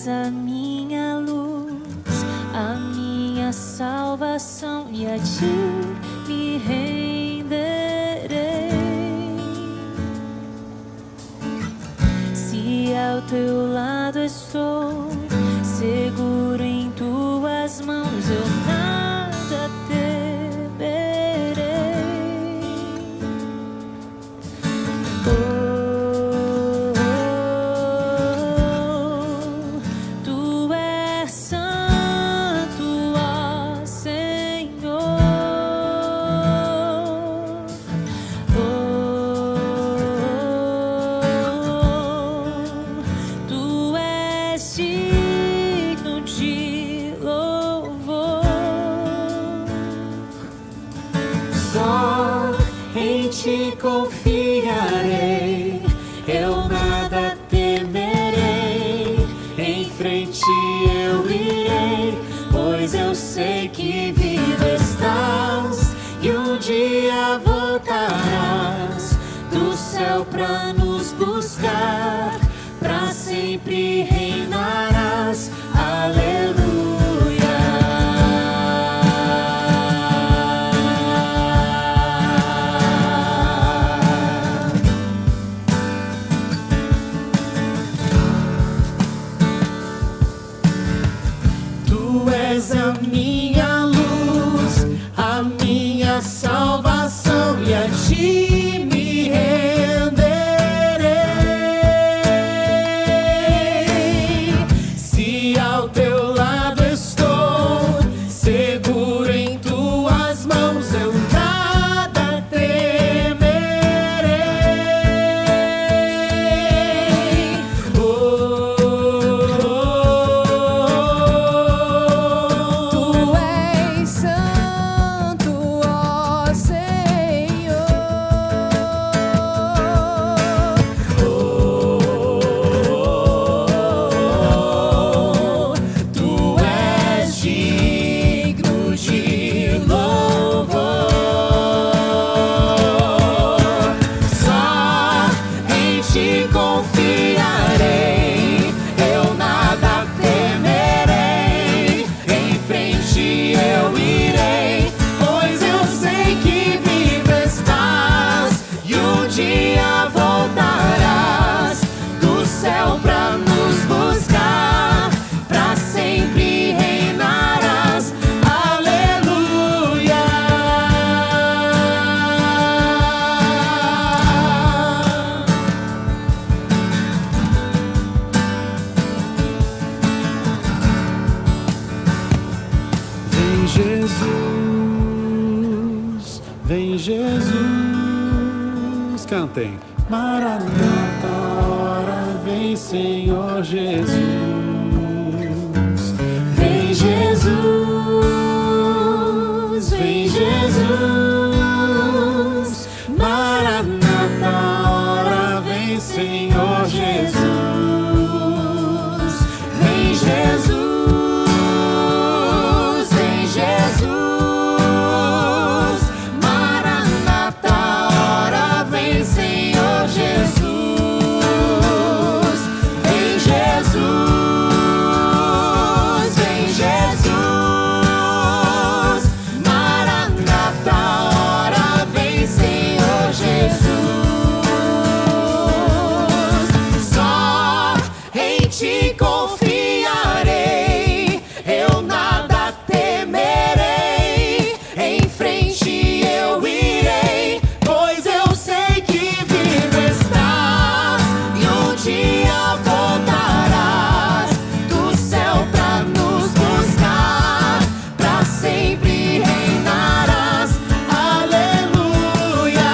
és a minha luz, a minha salvação, e a ti me renderei. Se ao teu lado estou, seguro em tuas mãos, eu nada temerei. Tu és santo, ó Senhor. Tu és digno de louvor. Só em ti confiarei, eu nada temerei. Em frente eu irei, pois eu sei que vivo estás e um dia voltarás do céu pra nos buscar, pra sempre reinarás. Aleluia. Tu és a minha luz, a minha salvação, e a ti me renderei. Se ao teu lado estou, seguro em tuas mãos, eu nada temerei. Tu és santo, ó Senhor. Tu és digno de louvor. Só em ti confiarei, eu nada temerei. Em frente eu irei, pois eu sei que vivo estás e um dia voltarás do céu pra nos buscar, pra sempre reinarás. Aleluia. Vem Jesus, vem Jesus, cantem. Maranata, hora vem, Senhor Jesus. Vem Jesus, vem Jesus. Maranata, hora vem, Senhor Jesus. Vem Jesus, vem Jesus. Maranata, hora vem, Senhor Jesus. Vem Jesus, vem Jesus. Maranata, hora vem, Senhor Jesus. Só em ti confiarei, eu nada temerei. Em frente eu irei, pois eu sei que vivo estás e um dia voltarás do céu pra nos buscar, pra sempre reinarás. Aleluia.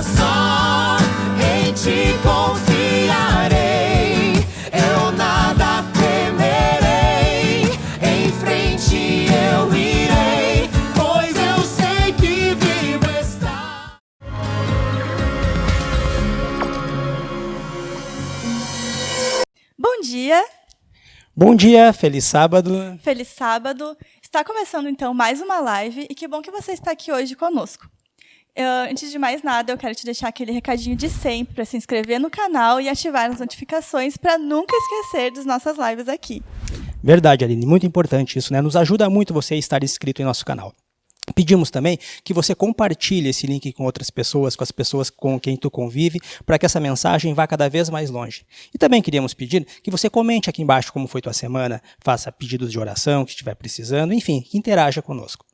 Só em ti confiarei, eu nada temerei. Em frente eu irei, pois eu sei que vivo estás. Bom dia, Bom dia, feliz sábado. feliz sábado. Está começando então mais uma live e que bom que você está aqui hoje conosco. Antes de mais nada, eu quero te deixar aquele recadinho de sempre para se inscrever no canal e ativar as notificações para nunca esquecer das nossas lives aqui. Verdade, Aline, muito importante isso, né? Nos ajuda muito você estar inscrito em nosso canal. Pedimos também que você compartilhe esse link com outras pessoas, com as pessoas com quem tu convive, para que essa mensagem vá cada vez mais longe. E também queríamos pedir que você comente aqui embaixo como foi tua semana, faça pedidos de oração que estiver precisando, enfim, que interaja conosco.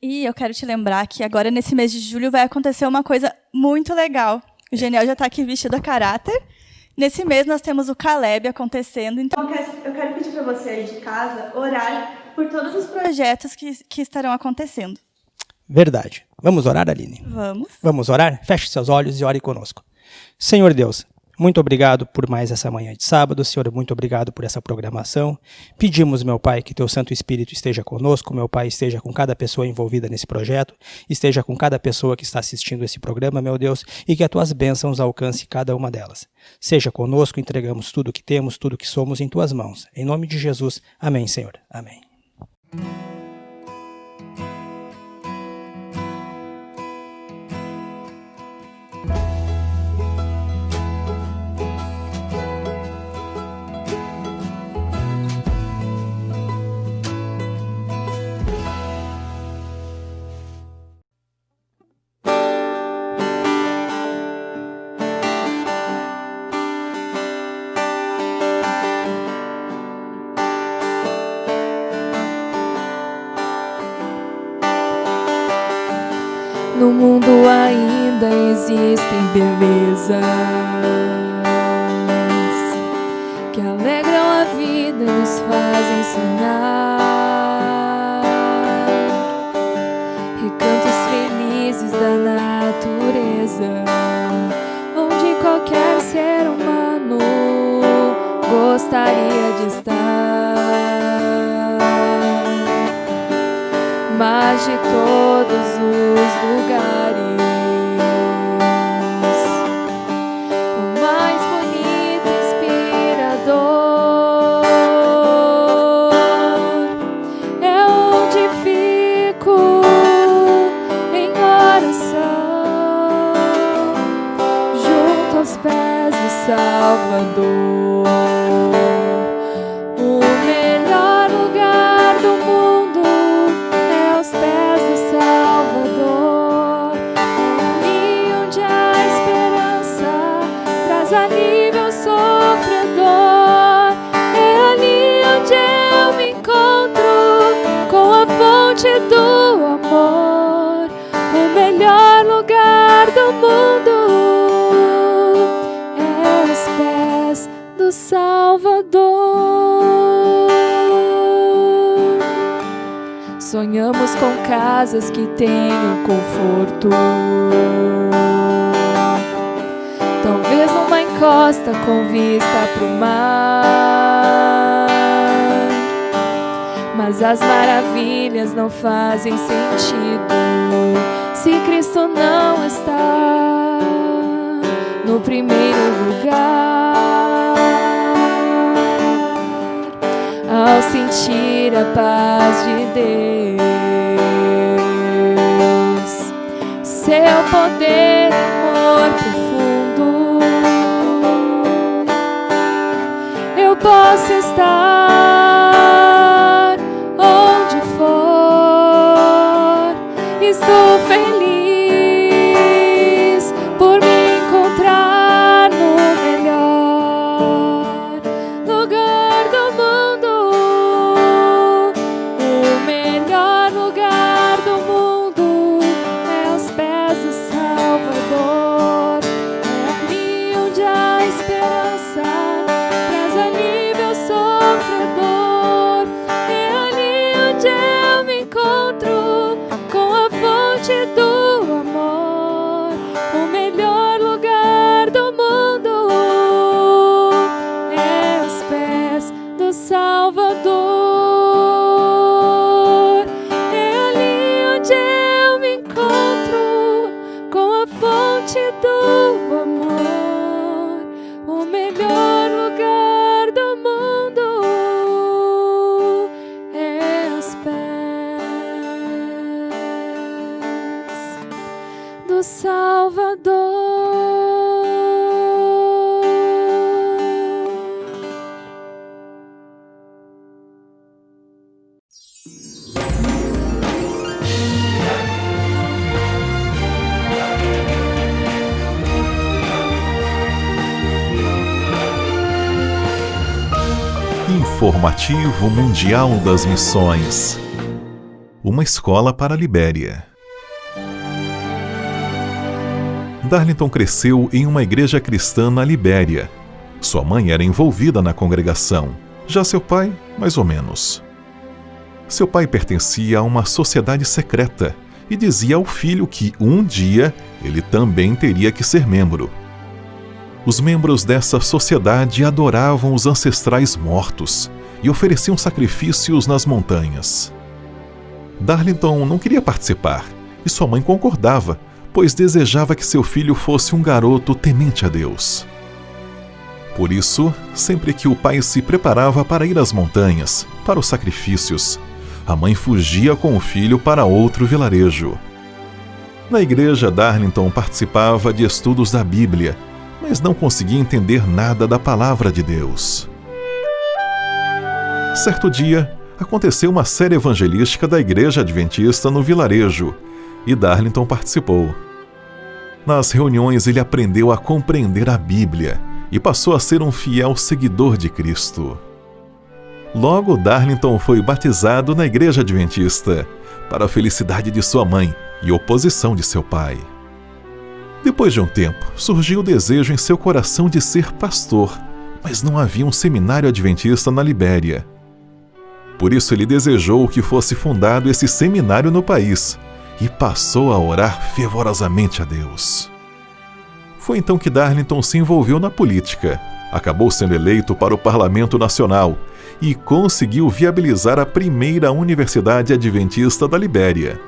E eu quero te lembrar que agora, nesse mês de julho, vai acontecer uma coisa muito legal. O Geniel já está aqui vestido a caráter. Nesse mês, nós temos o Caleb acontecendo. Então, eu quero pedir para você aí de casa orar por todos os projetos que estarão acontecendo. Verdade. Vamos orar, Aline? Vamos. Vamos orar? Feche seus olhos e ore conosco. Senhor Deus, muito obrigado por mais essa manhã de sábado. Senhor, muito obrigado por essa programação. Pedimos, meu Pai, que Teu Santo Espírito esteja conosco, meu Pai, esteja com cada pessoa envolvida nesse projeto, esteja com cada pessoa que está assistindo esse programa, meu Deus, e que as Tuas bênçãos alcance cada uma delas. Seja conosco, entregamos tudo o que temos, tudo o que somos em Tuas mãos. Em nome de Jesus. Amém, Senhor. Amém. No mundo ainda existem belezas que alegram a vida e nos fazem sonhar. Recantos felizes da natureza, onde qualquer ser humano gostaria de estar. Mas de todos os lugares, o mais bonito e inspirador é onde fico em oração, junto aos pés do Salvador. O melhor lugar do mundo é aos pés do Salvador. É ali onde a esperança traz alívio ao sofredor. É ali onde eu me encontro com a fonte do amor. O melhor lugar do mundo é aos pés do Salvador. Sonhamos com casas que tenham conforto, talvez numa encosta com vista pro mar. Mas as maravilhas não fazem sentido se Cristo não está no primeiro lugar. Ao sentir a paz de Deus, seu poder e amor profundo, eu posso estar onde for. Estou feliz por me encontrar no melhor lugar do mundo. O melhor lugar do mundo é aos pés do Salvador. Informativo Mundial das Missões. Uma escola para a Libéria. Darlington cresceu em uma igreja cristã na Libéria. Sua mãe era envolvida na congregação, já seu pai, mais ou menos. Seu pai pertencia a uma sociedade secreta e dizia ao filho que um dia ele também teria que ser membro. Os membros dessa sociedade adoravam os ancestrais mortos e ofereciam sacrifícios nas montanhas. Darlington não queria participar e sua mãe concordava, pois desejava que seu filho fosse um garoto temente a Deus. Por isso, sempre que o pai se preparava para ir às montanhas, para os sacrifícios, a mãe fugia com o filho para outro vilarejo. Na igreja, Darlington participava de estudos da Bíblia, mas não conseguia entender nada da palavra de Deus. Certo dia, aconteceu uma série evangelística da Igreja Adventista no vilarejo, e Darlington participou. Nas reuniões ele aprendeu a compreender a Bíblia e passou a ser um fiel seguidor de Cristo. Logo, Darlington foi batizado na Igreja Adventista, para a felicidade de sua mãe e oposição de seu pai. Depois de um tempo, surgiu o desejo em seu coração de ser pastor, mas não havia um seminário adventista na Libéria. Por isso ele desejou que fosse fundado esse seminário no país e passou a orar fervorosamente a Deus. Foi então que Darlington se envolveu na política, acabou sendo eleito para o Parlamento Nacional e conseguiu viabilizar a primeira Universidade Adventista da Libéria.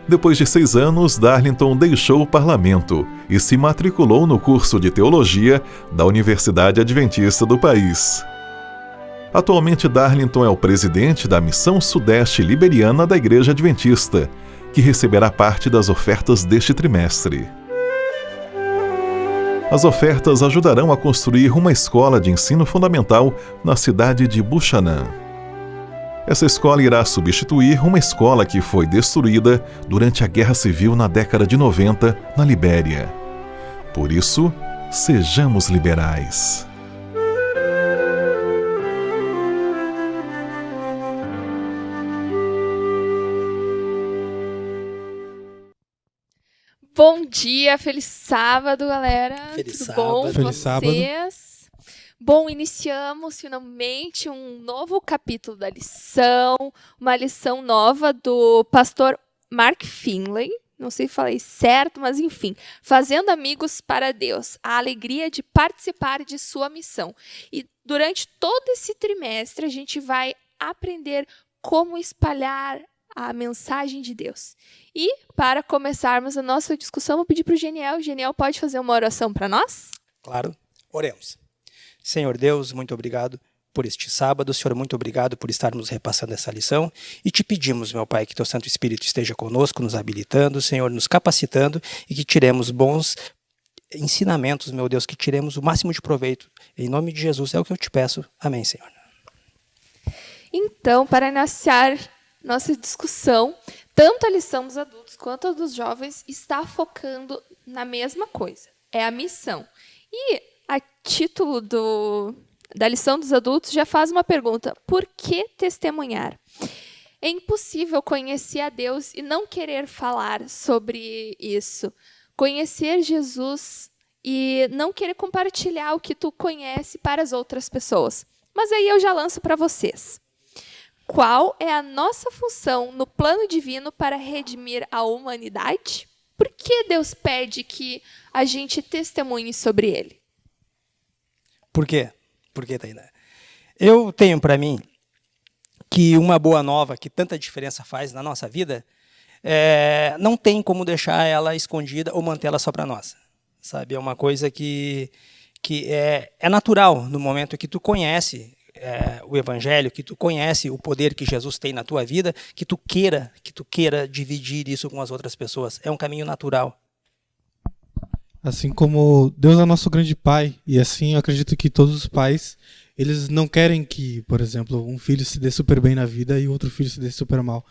Depois de 6 anos, Darlington deixou o parlamento e se matriculou no curso de teologia da Universidade Adventista do país. Atualmente, Darlington é o presidente da Missão Sudeste Liberiana da Igreja Adventista, que receberá parte das ofertas deste trimestre. As ofertas ajudarão a construir uma escola de ensino fundamental na cidade de Buchanan. Essa escola irá substituir uma escola que foi destruída durante a Guerra Civil na década de 90 na Libéria. Por isso, sejamos liberais. Bom dia, feliz sábado, galera. Feliz Tudo sábado. bom com Feliz sábado. vocês? Bom, iniciamos finalmente um novo capítulo da lição, uma lição nova do pastor Mark Finley. Não sei se falei certo, mas enfim. Fazendo amigos para Deus, a alegria de participar de sua missão. E durante todo esse trimestre a gente vai aprender como espalhar a mensagem de Deus. E para começarmos a nossa discussão, vou pedir para o Geniel. Geniel, pode fazer uma oração para nós? Claro, oremos. Senhor Deus, muito obrigado por este sábado. Senhor, muito obrigado por estarmos repassando essa lição. E te pedimos, meu Pai, que teu Santo Espírito esteja conosco, nos habilitando, Senhor, nos capacitando e que tiremos bons ensinamentos, meu Deus, que tiremos o máximo de proveito. Em nome de Jesus é o que eu te peço. Amém, Senhor. Então, para iniciar nossa discussão, tanto a lição dos adultos quanto a dos jovens está focando na mesma coisa, é a missão. E a título da lição dos adultos já faz uma pergunta: por que testemunhar? É impossível conhecer a Deus e não querer falar sobre isso. Conhecer Jesus e não querer compartilhar o que tu conhece para as outras pessoas. Mas aí eu já lanço para vocês. Qual é a nossa função no plano divino para redimir a humanidade? Por que Deus pede que a gente testemunhe sobre ele? Por quê? Por que, Tainá? Eu tenho para mim que uma boa nova que tanta diferença faz na nossa vida, não tem como deixar ela escondida ou mantê-la só para nós. Sabe? É uma coisa que é natural no momento que tu conhece o Evangelho, que tu conhece o poder que Jesus tem na tua vida, que tu queira dividir isso com as outras pessoas. É um caminho natural. Assim como Deus é nosso grande Pai, e assim eu acredito que todos os pais, eles não querem que, por exemplo, um filho se dê super bem na vida e outro filho se dê super mal.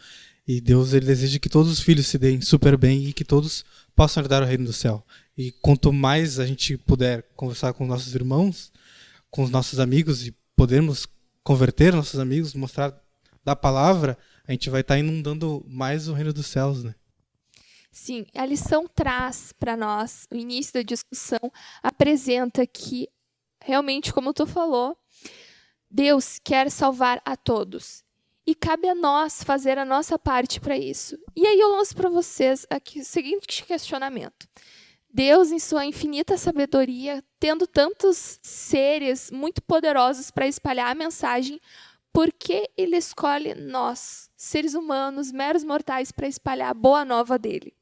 E Deus, ele deseja que todos os filhos se deem super bem e que todos possam herdar o reino do céu. E quanto mais a gente puder conversar com nossos irmãos, com os nossos amigos e podermos converter nossos amigos, mostrar da palavra, a gente vai estar inundando mais o reino dos céus, né? Sim, a lição traz para nós, o início da discussão apresenta que, realmente, como tu falou, Deus quer salvar a todos. E cabe a nós fazer a nossa parte para isso. E aí eu lanço para vocês aqui o seguinte questionamento. Deus, em sua infinita sabedoria, tendo tantos seres muito poderosos para espalhar a mensagem, por que ele escolhe nós, seres humanos, meros mortais, para espalhar a boa nova dele?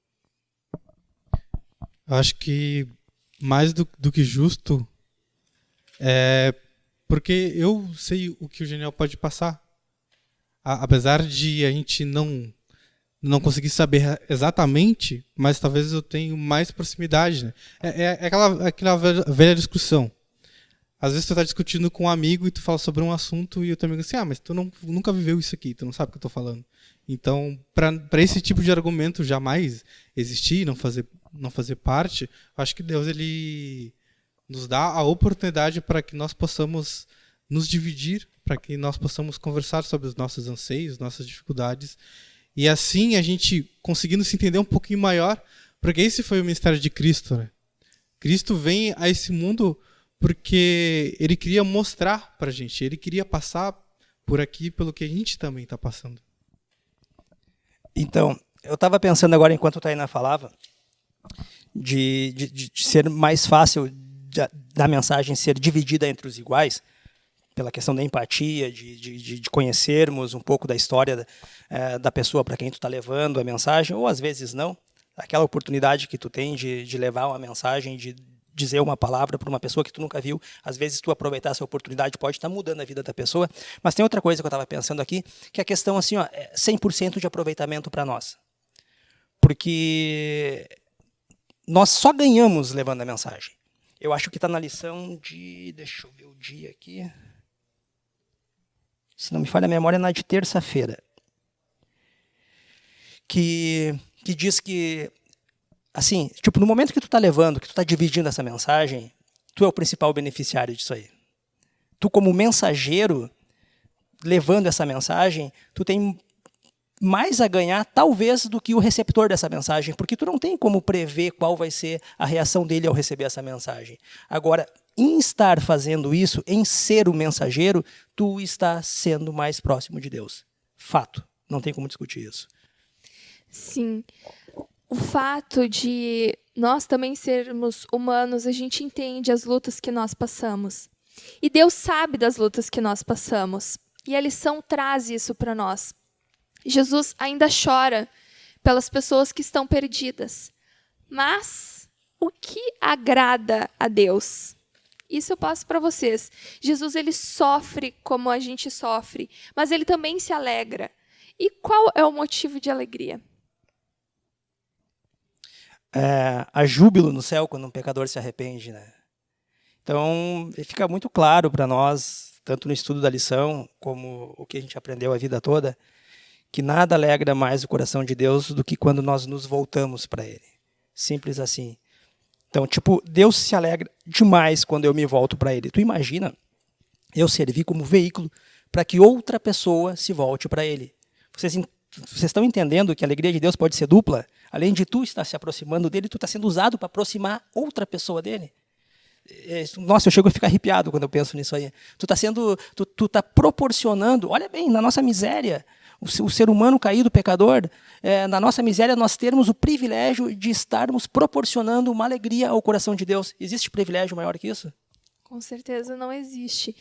Eu acho que mais do que justo é porque eu sei o que o Geniel pode passar. Apesar de a gente não conseguir saber exatamente, mas talvez eu tenha mais proximidade, né? É aquela velha discussão. Às vezes tu está discutindo com um amigo e tu fala sobre um assunto e o teu amigo assim, mas tu nunca viveu isso aqui, tu não sabe o que eu estou falando. Então, para esse tipo de argumento jamais existir, não fazer parte, acho que Deus ele nos dá a oportunidade para que nós possamos nos dividir, para que nós possamos conversar sobre os nossos anseios, nossas dificuldades. E assim a gente conseguindo se entender um pouquinho maior, porque esse foi o ministério de Cristo, né? Cristo vem a esse mundo porque ele queria mostrar para a gente, ele queria passar por aqui pelo que a gente também está passando. Então, eu estava pensando agora, enquanto a Tainá falava, de ser mais fácil da mensagem ser dividida entre os iguais, pela questão da empatia, de conhecermos um pouco da história da pessoa para quem tu está levando a mensagem, ou às vezes não. Aquela oportunidade que tu tem de levar uma mensagem, de dizer uma palavra para uma pessoa que tu nunca viu, às vezes tu aproveitar essa oportunidade pode estar mudando a vida da pessoa. Mas tem outra coisa que eu estava pensando aqui, que é a questão assim, ó, 100% de aproveitamento para nós. Porque nós só ganhamos levando a mensagem. Eu acho que está na lição de... Deixa eu ver o dia aqui. Se não me falha a memória, é na de terça-feira. Que diz que, assim, tipo, no momento que tu está levando, que tu está dividindo essa mensagem, tu é o principal beneficiário disso aí. Tu, como mensageiro, levando essa mensagem, tu tem mais a ganhar, talvez, do que o receptor dessa mensagem, porque tu não tem como prever qual vai ser a reação dele ao receber essa mensagem. Agora, em estar fazendo isso, em ser o mensageiro, tu está sendo mais próximo de Deus. Fato. Não tem como discutir isso. Sim. O fato de nós também sermos humanos, a gente entende as lutas que nós passamos. E Deus sabe das lutas que nós passamos. E a lição traz isso para nós. Jesus ainda chora pelas pessoas que estão perdidas. Mas o que agrada a Deus? Isso eu passo para vocês. Jesus, ele sofre como a gente sofre, mas ele também se alegra. E qual é o motivo de alegria? Há júbilo no céu quando um pecador se arrepende, né? Então, fica muito claro para nós, tanto no estudo da lição, como o que a gente aprendeu a vida toda, que nada alegra mais o coração de Deus do que quando nós nos voltamos para Ele. Simples assim. Então, tipo, Deus se alegra demais quando eu me volto para Ele. Tu imagina eu servir como veículo para que outra pessoa se volte para Ele. Vocês estão entendendo que a alegria de Deus pode ser dupla? Além de tu estar se aproximando dele, tu está sendo usado para aproximar outra pessoa dele. Nossa, eu chego a ficar arrepiado quando eu penso nisso aí. Tu tá proporcionando, olha bem, na nossa miséria, o ser humano caído, pecador, na nossa miséria nós termos o privilégio de estarmos proporcionando uma alegria ao coração de Deus. Existe privilégio maior que isso? Com certeza não existe.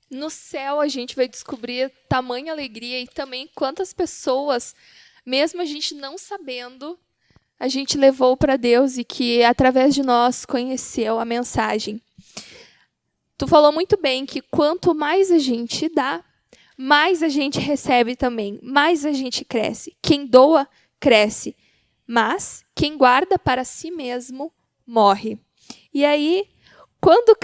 No céu a gente vai descobrir tamanha alegria e também quantas pessoas, mesmo a gente não sabendo, a gente levou para Deus e que através de nós conheceu a mensagem. Tu falou muito bem que quanto mais a gente dá, mais a gente recebe também, mais a gente cresce. Quem doa, cresce, mas quem guarda para si mesmo, morre. E aí, quando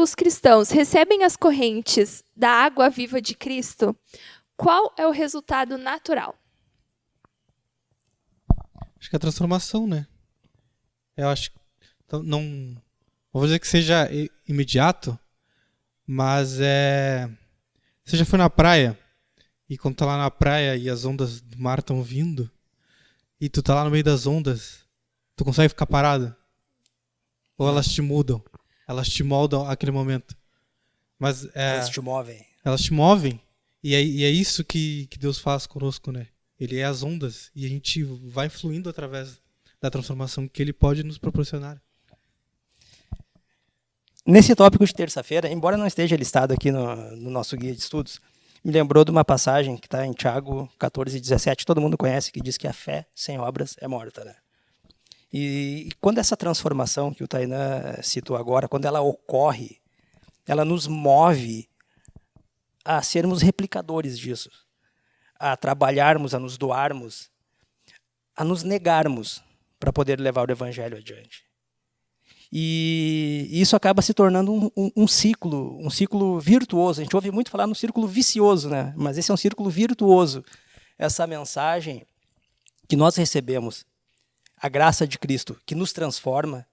os cristãos recebem as correntes da água viva de Cristo, qual é o resultado natural? Acho que é a transformação, né? Eu acho que não vou dizer que seja imediato, Mas você já foi na praia? E quando tá lá na praia e as ondas do mar estão vindo, e tu tá lá no meio das ondas, tu consegue ficar parado? Ou elas te mudam? Elas te moldam aquele momento? Mas Elas te movem. elas te movem. E é isso que Deus faz conosco, né? Ele é as ondas e a gente vai fluindo através da transformação que Ele pode nos proporcionar. Nesse tópico de terça-feira, embora não esteja listado aqui no nosso guia de estudos, me lembrou de uma passagem que está em Tiago 14:17, todo mundo conhece, que diz que a fé sem obras é morta, né? E quando essa transformação que o Tainan citou agora, quando ela ocorre, ela nos move a sermos replicadores disso, a trabalharmos, a nos doarmos, a nos negarmos para poder levar o evangelho adiante. E isso acaba se tornando um ciclo virtuoso. A gente ouve muito falar no círculo vicioso, né? Mas esse é um círculo virtuoso. Essa mensagem que nós recebemos, a graça de Cristo, que nos transforma,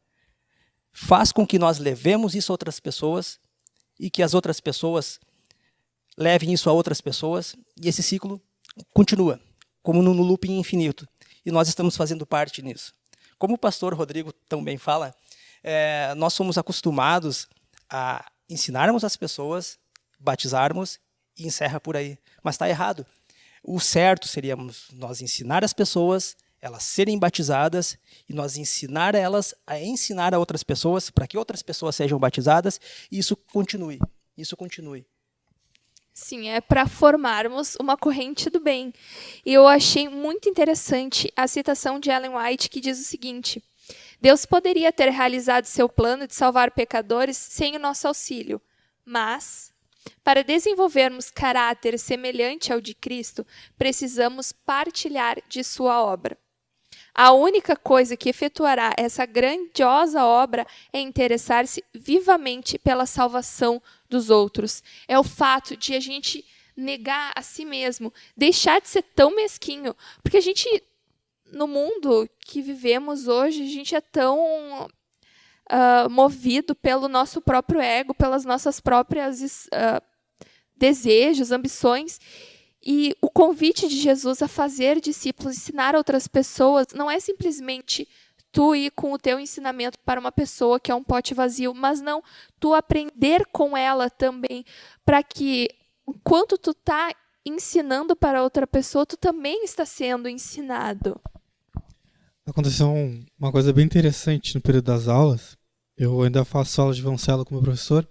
faz com que nós levemos isso a outras pessoas e que as outras pessoas levem isso a outras pessoas, e esse ciclo continua, como no looping infinito. E nós estamos fazendo parte nisso. Como o pastor Rodrigo também fala, nós somos acostumados a ensinarmos as pessoas, batizarmos e encerra por aí. Mas está errado. O certo seria nós ensinar as pessoas, elas serem batizadas e nós ensinar elas a ensinar a outras pessoas para que outras pessoas sejam batizadas e isso continue. Sim, é para formarmos uma corrente do bem. E eu achei muito interessante a citação de Ellen White, que diz o seguinte: Deus poderia ter realizado seu plano de salvar pecadores sem o nosso auxílio, mas, para desenvolvermos caráter semelhante ao de Cristo, precisamos partilhar de sua obra. A única coisa que efetuará essa grandiosa obra é interessar-se vivamente pela salvação dos outros. É o fato de a gente negar a si mesmo, deixar de ser tão mesquinho, porque a gente, no mundo que vivemos hoje, a gente é tão movido pelo nosso próprio ego, pelas nossas próprias desejos, ambições. E o convite de Jesus a fazer discípulos, ensinar outras pessoas, não é simplesmente tu ir com o teu ensinamento para uma pessoa que é um pote vazio, mas não, tu aprender com ela também, para que, enquanto tu está ensinando para outra pessoa, tu também está sendo ensinado. Aconteceu uma coisa bem interessante no período das aulas. Eu ainda faço aula de Violoncelo com o meu professor,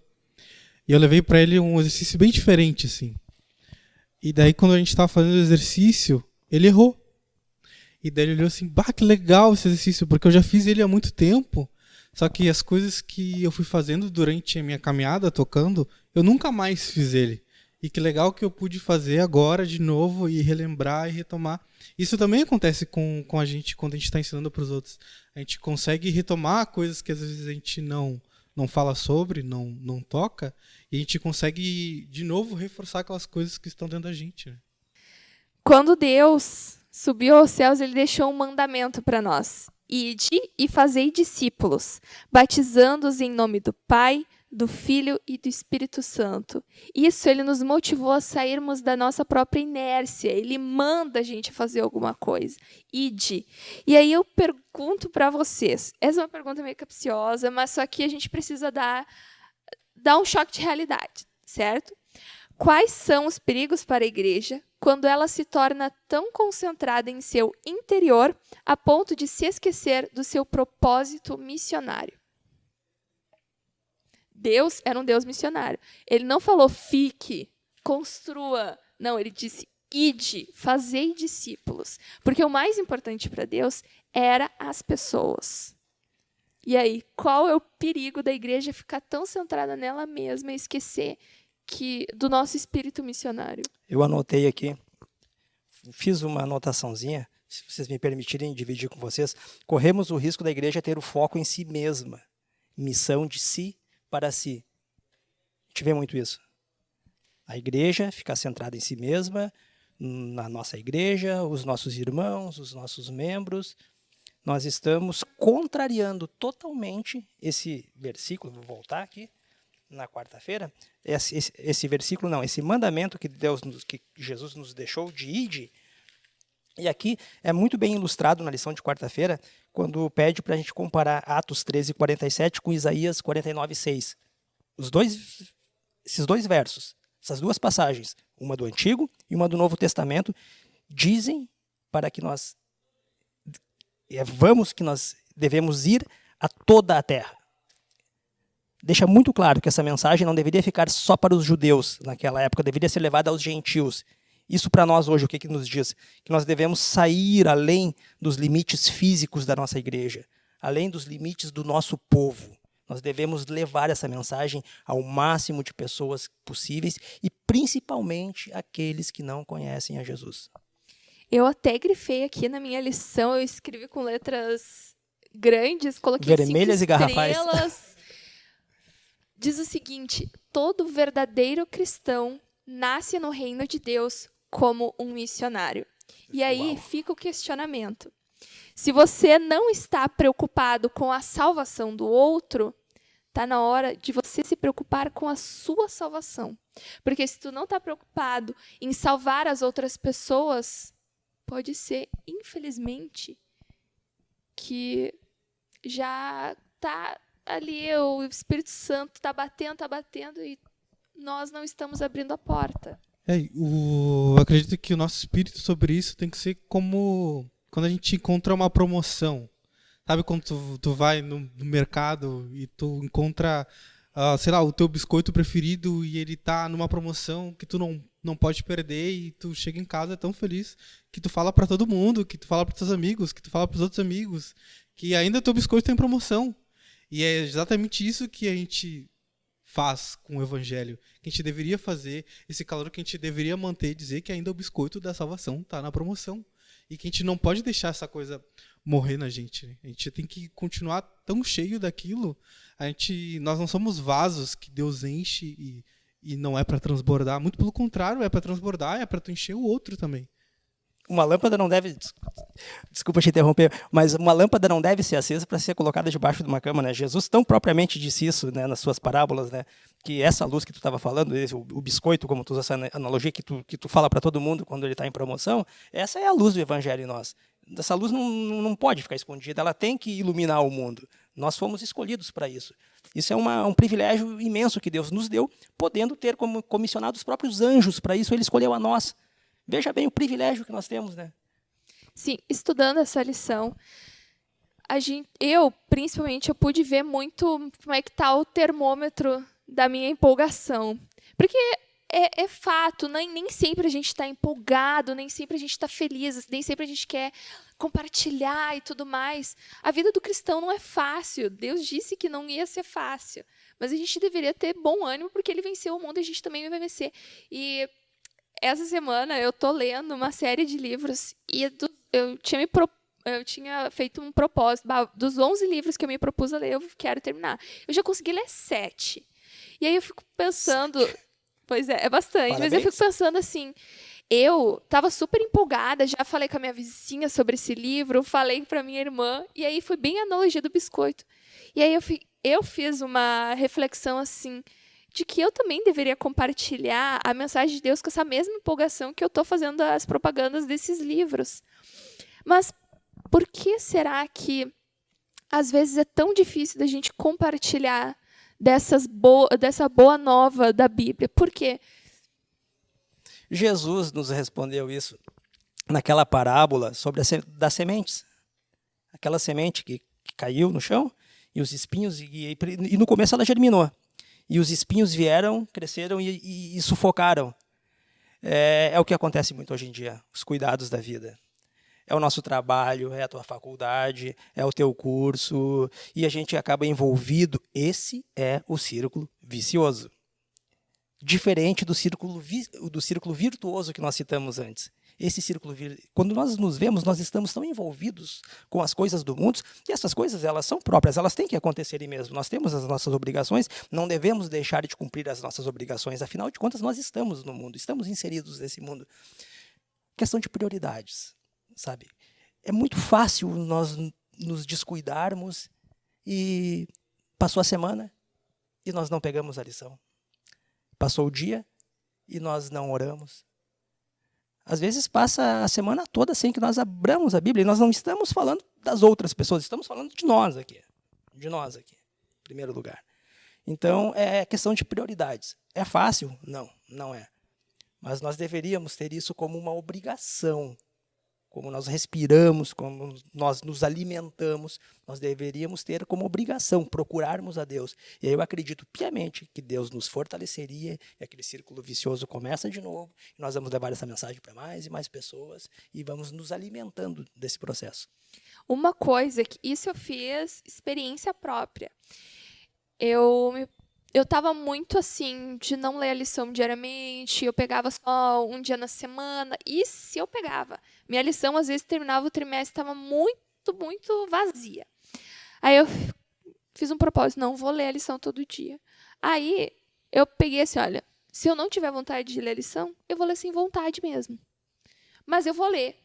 e eu levei para ele um exercício bem diferente, assim. E daí, quando a gente estava fazendo o exercício, ele errou. E daí ele olhou assim, bah, que legal esse exercício, porque eu já fiz ele há muito tempo, só que as coisas que eu fui fazendo durante a minha caminhada tocando, eu nunca mais fiz ele. E que legal que eu pude fazer agora de novo e relembrar e retomar. Isso também acontece com a gente quando a gente está ensinando para os outros. A gente consegue retomar coisas que às vezes a gente não fala sobre, não toca, e a gente consegue, de novo, reforçar aquelas coisas que estão dentro da gente. Né? Quando Deus subiu aos céus, Ele deixou um mandamento para nós. Ide e fazei discípulos, batizando-os em nome do Pai, do Filho e do Espírito Santo. Isso Ele nos motivou a sairmos da nossa própria inércia. Ele manda a gente fazer alguma coisa. Ide. E aí eu pergunto para vocês, essa é uma pergunta meio capciosa, mas só que a gente precisa dar um choque de realidade, certo? Quais são os perigos para a igreja quando ela se torna tão concentrada em seu interior a ponto de se esquecer do seu propósito missionário? Deus era um Deus missionário. Ele não falou fique, construa. Não, ele disse ide, fazei discípulos. Porque o mais importante para Deus era as pessoas. E aí, qual é o perigo da igreja ficar tão centrada nela mesma e esquecer do nosso espírito missionário? Eu anotei aqui, fiz uma anotaçãozinha, se vocês me permitirem dividir com vocês. Corremos o risco da igreja ter o foco em si mesma, missão de si para si. A gente vê muito isso. A igreja fica centrada em si mesma, na nossa igreja, os nossos irmãos, os nossos membros. Nós estamos contrariando totalmente esse versículo, vou voltar aqui, na quarta-feira, esse versículo não, esse mandamento que que Jesus nos deixou de ide, e aqui é muito bem ilustrado na lição de quarta-feira, quando pede para a gente comparar Atos 13:47 com Isaías 49:6. Esses dois versos, essas duas passagens, uma do Antigo e uma do Novo Testamento, dizem para que nós devemos ir a toda a terra. Deixa muito claro que essa mensagem não deveria ficar só para os judeus naquela época, deveria ser levada aos gentios. Isso para nós hoje, o que nos diz? Que nós devemos sair além dos limites físicos da nossa igreja, além dos limites do nosso povo. Nós devemos levar essa mensagem ao máximo de pessoas possíveis e principalmente aqueles que não conhecem a Jesus. Eu até grifei aqui na minha lição, eu escrevi com letras grandes, coloquei vermelhas 5 e garrafais. estrelas. Diz o seguinte: todo verdadeiro cristão nasce no reino de Deus como um missionário. E aí fica o questionamento. Se você não está preocupado com a salvação do outro, está na hora de você se preocupar com a sua salvação. Porque se tu não está preocupado em salvar as outras pessoas, pode ser, infelizmente, que já está ali, o Espírito Santo está batendo e nós não estamos abrindo a porta. Eu acredito que o nosso espírito sobre isso tem que ser como quando a gente encontra uma promoção. Sabe quando tu vai no mercado e tu encontra, sei lá, o teu biscoito preferido e ele tá numa promoção que tu não pode perder e tu chega em casa tão feliz que tu fala para todo mundo, que tu fala para teus amigos, que tu fala para os outros amigos, que ainda teu biscoito tem promoção. E é exatamente isso que a gente faz com o evangelho, que a gente deveria fazer, esse calor que a gente deveria manter, dizer que ainda o biscoito da salvação está na promoção. E que a gente não pode deixar essa coisa morrer na gente. Né? A gente tem que continuar tão cheio daquilo. Nós não somos vasos que Deus enche e não é para transbordar. Muito pelo contrário, é para transbordar, é para tu encher o outro também. Uma lâmpada não deve... Desculpa te interromper, mas uma lâmpada não deve ser acesa para ser colocada debaixo de uma cama, né? Jesus tão propriamente disse isso, né, nas suas parábolas, né? Que essa luz que tu estava falando, o biscoito, como tu usa essa analogia que tu fala para todo mundo quando ele está em promoção, essa é a luz do evangelho em nós. Essa luz não pode ficar escondida, ela tem que iluminar o mundo. Nós fomos escolhidos para isso. Isso é um privilégio imenso que Deus nos deu, podendo ter como comissionado os próprios anjos para isso, ele escolheu a nós. Veja bem o privilégio que nós temos, né? Sim, estudando essa lição, principalmente, eu pude ver muito como é que está o termômetro da minha empolgação. Porque é fato, nem sempre a gente está empolgado, nem sempre a gente está feliz, nem sempre a gente quer compartilhar e tudo mais. A vida do cristão não é fácil. Deus disse que não ia ser fácil. Mas a gente deveria ter bom ânimo, porque ele venceu o mundo e a gente também vai vencer. E essa semana eu estou lendo uma série de livros e eu tinha feito um propósito. Dos 11 livros que eu me propus a ler, eu quero terminar. Eu já consegui ler 7. E aí eu fico pensando... Pois é bastante. Parabéns. Mas eu fico pensando assim... Eu estava super empolgada, já falei com a minha vizinha sobre esse livro, falei para minha irmã, e aí foi bem a analogia do biscoito. E aí eu fiz uma reflexão assim... de que eu também deveria compartilhar a mensagem de Deus com essa mesma empolgação que eu estou fazendo as propagandas desses livros. Mas por que será que, às vezes, é tão difícil da gente compartilhar dessa boa nova da Bíblia? Por quê? Jesus nos respondeu isso naquela parábola sobre das sementes. Aquela semente que caiu no chão e os espinhos, e no começo ela germinou. E os espinhos vieram, cresceram e sufocaram. É o que acontece muito hoje em dia, os cuidados da vida. É o nosso trabalho, é a tua faculdade, é o teu curso, e a gente acaba envolvido. Esse é o círculo vicioso. Diferente do círculo virtuoso que nós citamos antes. Esse círculo, quando nós nos vemos, nós estamos tão envolvidos com as coisas do mundo, e essas coisas, elas são próprias, elas têm que acontecerem mesmo. Nós temos as nossas obrigações, não devemos deixar de cumprir as nossas obrigações, afinal de contas, nós estamos no mundo, estamos inseridos nesse mundo. Questão de prioridades, sabe? É muito fácil nós nos descuidarmos e passou a semana, e nós não pegamos a lição. Passou o dia e nós não oramos. Às vezes passa a semana toda sem que nós abramos a Bíblia, e nós não estamos falando das outras pessoas, estamos falando de nós aqui. De nós aqui, em primeiro lugar. Então, é questão de prioridades. É fácil? Não, não é. Mas nós deveríamos ter isso como uma obrigação. Como nós respiramos, como nós nos alimentamos, nós deveríamos ter como obrigação procurarmos a Deus. E aí eu acredito piamente que Deus nos fortaleceria, e aquele círculo vicioso começa de novo, e nós vamos levar essa mensagem para mais e mais pessoas, e vamos nos alimentando desse processo. Uma coisa que isso eu fiz experiência própria. Eu estava muito assim, de não ler a lição diariamente, eu pegava só um dia na semana, e se eu pegava, minha lição às vezes terminava o trimestre, estava muito, muito vazia. Aí eu fiz um propósito, não vou ler a lição todo dia. Aí eu peguei assim, olha, se eu não tiver vontade de ler a lição, eu vou ler sem vontade mesmo. Mas eu vou ler.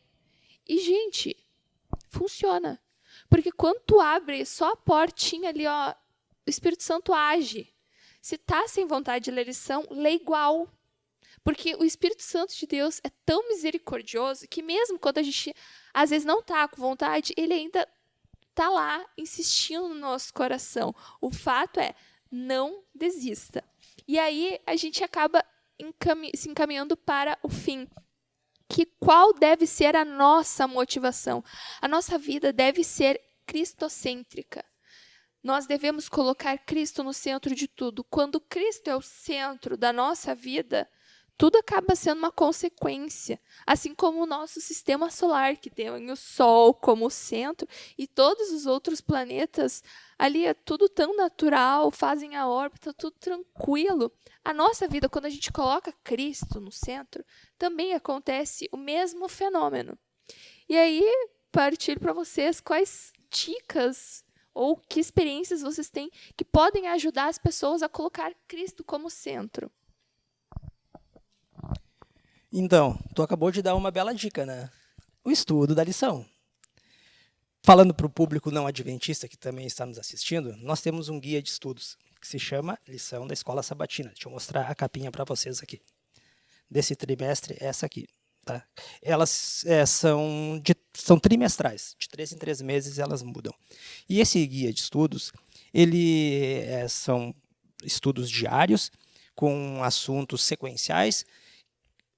E, gente, funciona. Porque quando tu abre só a portinha ali, ó, o Espírito Santo age. Se está sem vontade de ler lição, lê igual. Porque o Espírito Santo de Deus é tão misericordioso que mesmo quando a gente, às vezes, não está com vontade, ele ainda está lá, insistindo no nosso coração. O fato é, não desista. E aí a gente acaba se encaminhando para o fim. Que qual deve ser a nossa motivação? A nossa vida deve ser cristocêntrica. Nós devemos colocar Cristo no centro de tudo. Quando Cristo é o centro da nossa vida, tudo acaba sendo uma consequência. Assim como o nosso sistema solar, que tem o Sol como centro, e todos os outros planetas, ali é tudo tão natural, fazem a órbita, tudo tranquilo. A nossa vida, quando a gente coloca Cristo no centro, também acontece o mesmo fenômeno. E aí, partilho para vocês quais dicas ou que experiências vocês têm que podem ajudar as pessoas a colocar Cristo como centro. Então, tu acabou de dar uma bela dica, né? O estudo da lição. Falando para o público não adventista que também está nos assistindo, nós temos um guia de estudos que se chama Lição da Escola Sabatina. Deixa eu mostrar a capinha para vocês aqui. Desse trimestre, essa aqui. Tá? Elas são trimestrais, de 3 em 3 meses elas mudam. E esse guia de estudos, são estudos diários, com assuntos sequenciais,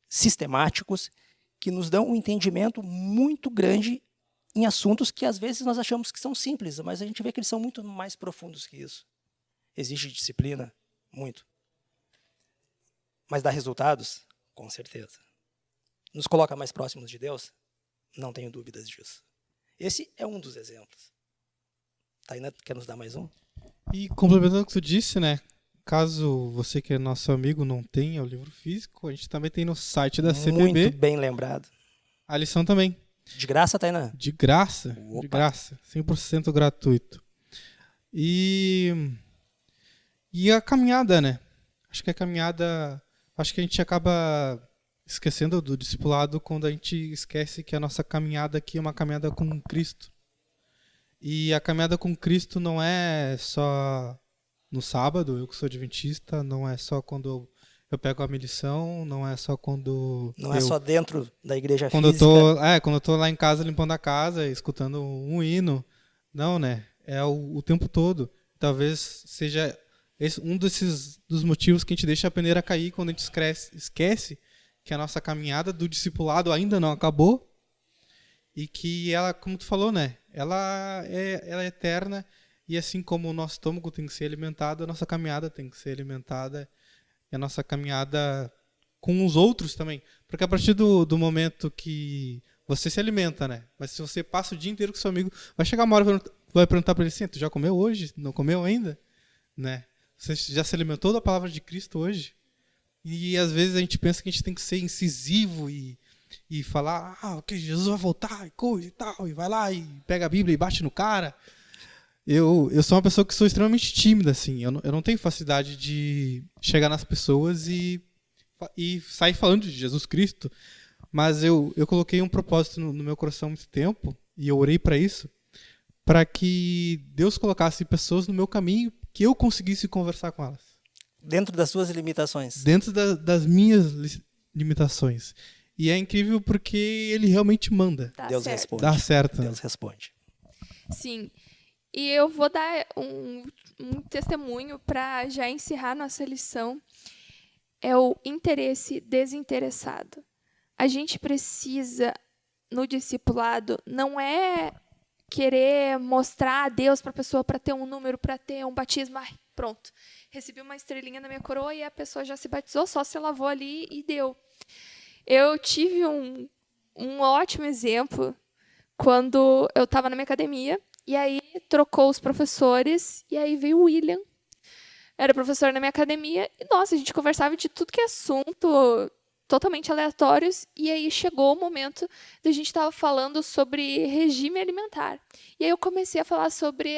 sistemáticos, que nos dão um entendimento muito grande em assuntos que às vezes nós achamos que são simples, mas a gente vê que eles são muito mais profundos que isso. Exige disciplina, muito. Mas dá resultados? Com certeza. Nos coloca mais próximos de Deus? Não tenho dúvidas disso. Esse é um dos exemplos. Tainá, quer nos dar mais um? E complementando o que tu disse, né? Caso você que é nosso amigo não tenha o livro físico, a gente também tem no site da CPB. Muito bem lembrado. A lição também. De graça, Tainá? De graça. Opa. De graça. 100% gratuito. E a caminhada, né? Acho que a gente acaba esquecendo do discipulado quando a gente esquece que a nossa caminhada aqui é uma caminhada com Cristo. E a caminhada com Cristo não é só no sábado, eu que sou adventista, não é só quando eu pego a minha lição, não é só quando... Não é só dentro da igreja quando física. Quando eu tô lá em casa limpando a casa, escutando um hino. Não, né? É o tempo todo. Talvez seja um dos motivos que a gente deixa a peneira cair quando a gente esquece que a nossa caminhada do discipulado ainda não acabou e que ela, como tu falou, né? Ela é eterna. E assim como o nosso estômago tem que ser alimentado, a nossa caminhada tem que ser alimentada. E a nossa caminhada com os outros também. Porque a partir do momento que você se alimenta, né? Mas se você passa o dia inteiro com seu amigo, vai chegar uma hora que vai perguntar para ele assim, tu já comeu hoje? Não comeu ainda? Né? Você já se alimentou da palavra de Cristo hoje? E às vezes a gente pensa que a gente tem que ser incisivo e falar que Jesus vai voltar e coisa e tal. E vai lá e pega a Bíblia e bate no cara. Eu sou uma pessoa que sou extremamente tímida, assim. Eu não tenho facilidade de chegar nas pessoas e sair falando de Jesus Cristo. Mas eu coloquei um propósito no meu coração há muito tempo, e eu orei para isso, para que Deus colocasse pessoas no meu caminho que eu conseguisse conversar com elas. Dentro das suas limitações. Dentro das minhas limitações. E é incrível porque ele realmente manda. Deus responde. Dá certo. Deus responde. Sim. E eu vou dar um testemunho para já encerrar nossa lição. É o interesse desinteressado. A gente precisa, no discipulado, não é querer mostrar a Deus para a pessoa para ter um número, para ter um batismo. Ai, pronto, recebi uma estrelinha na minha coroa e a pessoa já se batizou, só se lavou ali e deu. Eu tive um ótimo exemplo quando eu estava na minha academia, e aí trocou os professores, e aí veio o William. Era professor na minha academia, e nossa, a gente conversava de tudo que é assunto, totalmente aleatórios, e aí chegou o momento da gente estava falando sobre regime alimentar. E aí eu comecei a falar sobre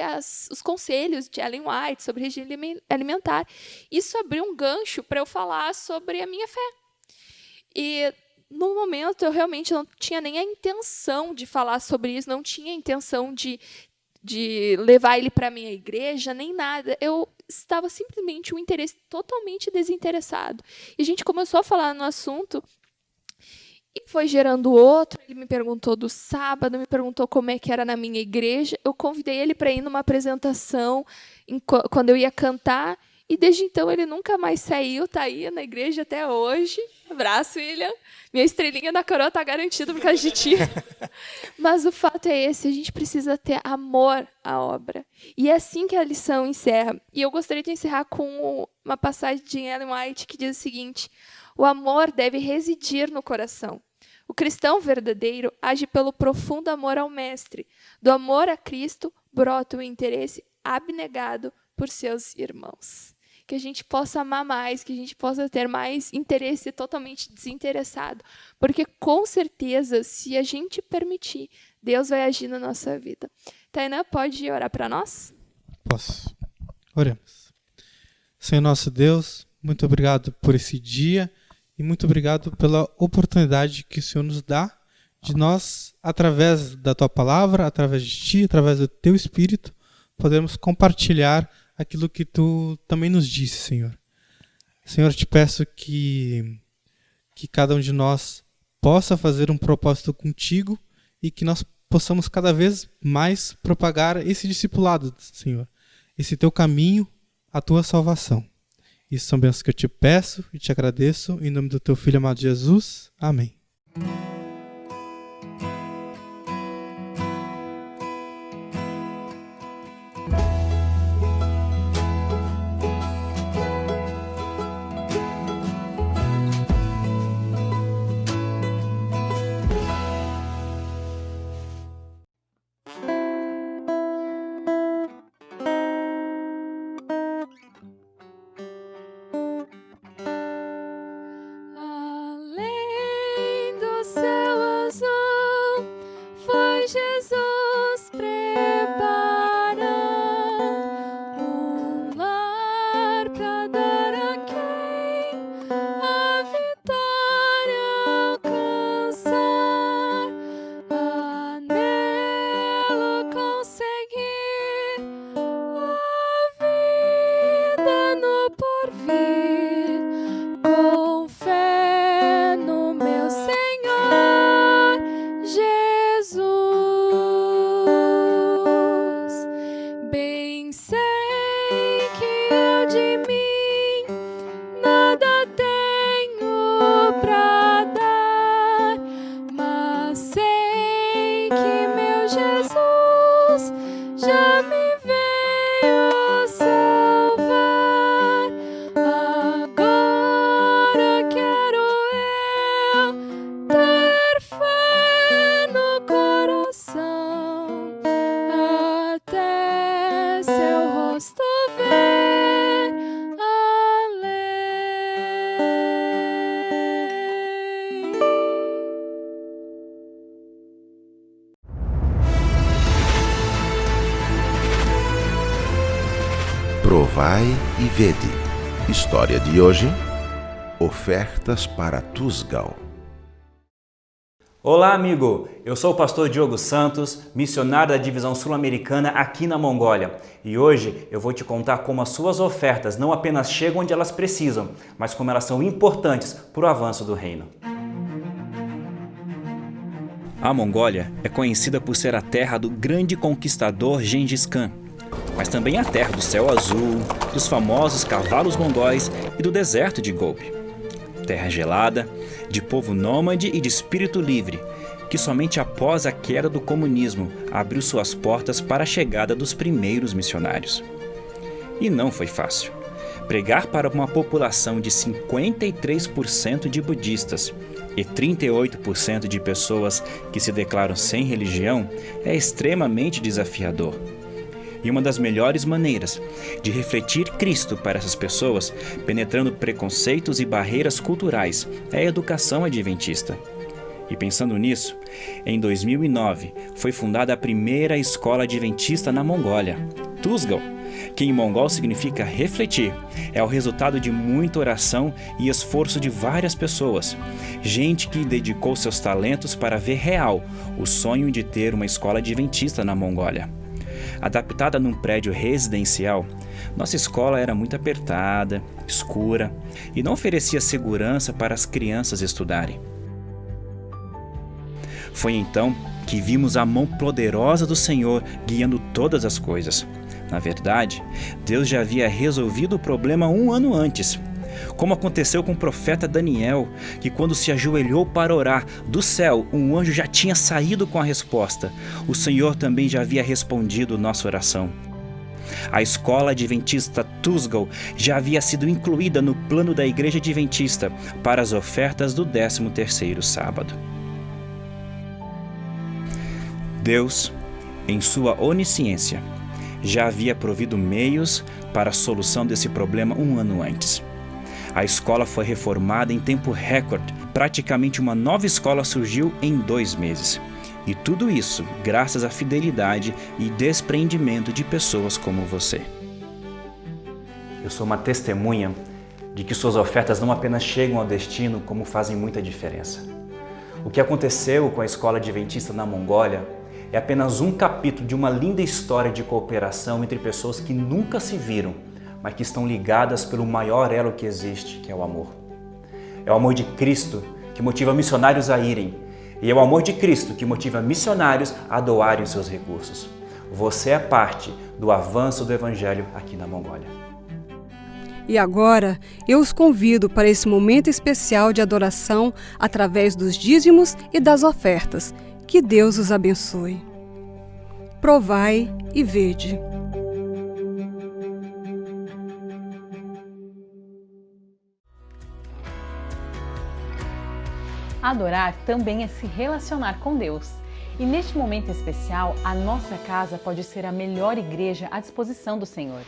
os conselhos de Ellen White, sobre regime alimentar. Isso abriu um gancho para eu falar sobre a minha fé. E no momento eu realmente não tinha nem a intenção de falar sobre isso, não tinha a intenção de levar ele para a minha igreja, nem nada. Eu estava simplesmente um interesse totalmente desinteressado. E a gente começou a falar no assunto e foi gerando outro. Ele me perguntou do sábado, me perguntou como é que era na minha igreja. Eu convidei ele para ir numa apresentação quando eu ia cantar. E desde então ele nunca mais saiu, está aí na igreja até hoje. Abraço, William. Minha estrelinha na coroa está garantida por causa de ti. Mas o fato é esse, a gente precisa ter amor à obra. E é assim que a lição encerra. E eu gostaria de encerrar com uma passagem de Ellen White que diz o seguinte: o amor deve residir no coração. O cristão verdadeiro age pelo profundo amor ao Mestre. Do amor a Cristo brota o interesse abnegado por seus irmãos. Que a gente possa amar mais, que a gente possa ter mais interesse totalmente desinteressado. Porque, com certeza, se a gente permitir, Deus vai agir na nossa vida. Tainá, pode orar para nós? Posso. Oremos. Senhor nosso Deus, muito obrigado por esse dia e muito obrigado pela oportunidade que o Senhor nos dá de nós, através da Tua Palavra, através de Ti, através do Teu Espírito, podemos compartilhar aquilo que Tu também nos disse, Senhor. Senhor, eu te peço que cada um de nós possa fazer um propósito contigo e que nós possamos cada vez mais propagar esse discipulado, Senhor. Esse Teu caminho, a Tua salvação. Isso são bênçãos que eu te peço e te agradeço. Em nome do Teu Filho amado Jesus. Amém. Além do céu azul, foi Jesus preparando um lar pra dar a quem a vitória alcançar. A nele conseguir a vida no porvir. Com fé no meu Senhor Jesus, bem sei que eu de mim nada tenho pra dar, mas sei que meu Jesus já me veio salvar. Agora quero eu ter fé no coração, até seu rosto ver. Além. Provai e vede. História de hoje: ofertas para Tusgal. Olá, amigo! Eu sou o pastor Diogo Santos, missionário da Divisão Sul-Americana aqui na Mongólia. E hoje eu vou te contar como as suas ofertas não apenas chegam onde elas precisam, mas como elas são importantes para o avanço do reino. A Mongólia é conhecida por ser a terra do grande conquistador Gengis Khan, mas também a terra do céu azul, dos famosos cavalos mongóis e do deserto de Gobi. Terra gelada, de povo nômade e de espírito livre, que somente após a queda do comunismo abriu suas portas para a chegada dos primeiros missionários. E não foi fácil. Pregar para uma população de 53% de budistas e 38% de pessoas que se declaram sem religião é extremamente desafiador. E uma das melhores maneiras de refletir Cristo para essas pessoas, penetrando preconceitos e barreiras culturais, é a educação adventista. E pensando nisso, em 2009 foi fundada a primeira escola adventista na Mongólia, Tusgal, que em mongol significa refletir. É o resultado de muita oração e esforço de várias pessoas. Gente que dedicou seus talentos para ver real o sonho de ter uma escola adventista na Mongólia. Adaptada num prédio residencial, nossa escola era muito apertada, escura e não oferecia segurança para as crianças estudarem. Foi então que vimos a mão poderosa do Senhor guiando todas as coisas. Na verdade, Deus já havia resolvido o problema 1 ano antes. Como aconteceu com o profeta Daniel, que quando se ajoelhou para orar, do céu um anjo já tinha saído com a resposta. O Senhor também já havia respondido nossa oração. A escola adventista Tusgal já havia sido incluída no plano da Igreja Adventista para as ofertas do 13º sábado. Deus, em sua onisciência, já havia provido meios para a solução desse problema 1 ano antes. A escola foi reformada em tempo recorde. Praticamente uma nova escola surgiu em 2 meses. E tudo isso graças à fidelidade e despreendimento de pessoas como você. Eu sou uma testemunha de que suas ofertas não apenas chegam ao destino, como fazem muita diferença. O que aconteceu com a escola adventista na Mongólia é apenas um capítulo de uma linda história de cooperação entre pessoas que nunca se viram, mas que estão ligadas pelo maior elo que existe, que é o amor. É o amor de Cristo que motiva missionários a irem, e é o amor de Cristo que motiva missionários a doarem os seus recursos. Você é parte do avanço do Evangelho aqui na Mongólia. E agora, eu os convido para esse momento especial de adoração através dos dízimos e das ofertas. Que Deus os abençoe. Provai e vede. Adorar também é se relacionar com Deus. E neste momento especial, a nossa casa pode ser a melhor igreja à disposição do Senhor.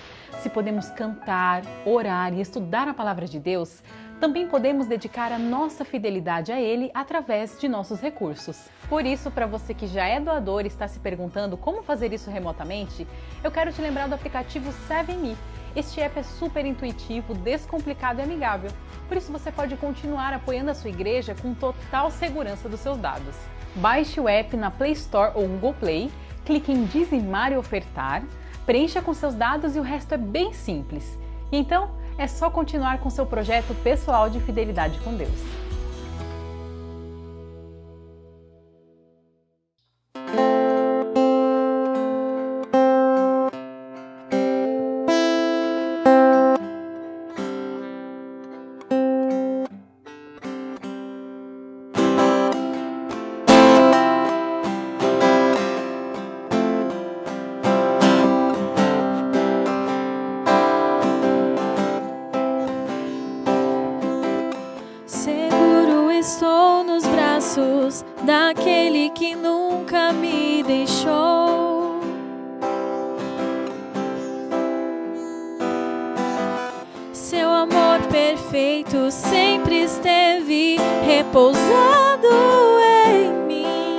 Se podemos cantar, orar e estudar a palavra de Deus, também podemos dedicar a nossa fidelidade a Ele através de nossos recursos. Por isso, para você que já é doador e está se perguntando como fazer isso remotamente, eu quero te lembrar do aplicativo 7Me. Este app é super intuitivo, descomplicado e amigável. Por isso você pode continuar apoiando a sua igreja com total segurança dos seus dados. Baixe o app na Play Store ou Google Play, clique em dizimar e ofertar, preencha com seus dados e o resto é bem simples. E então, é só continuar com seu projeto pessoal de fidelidade com Deus. Daquele que nunca me deixou. Seu amor perfeito sempre esteve repousado em mim.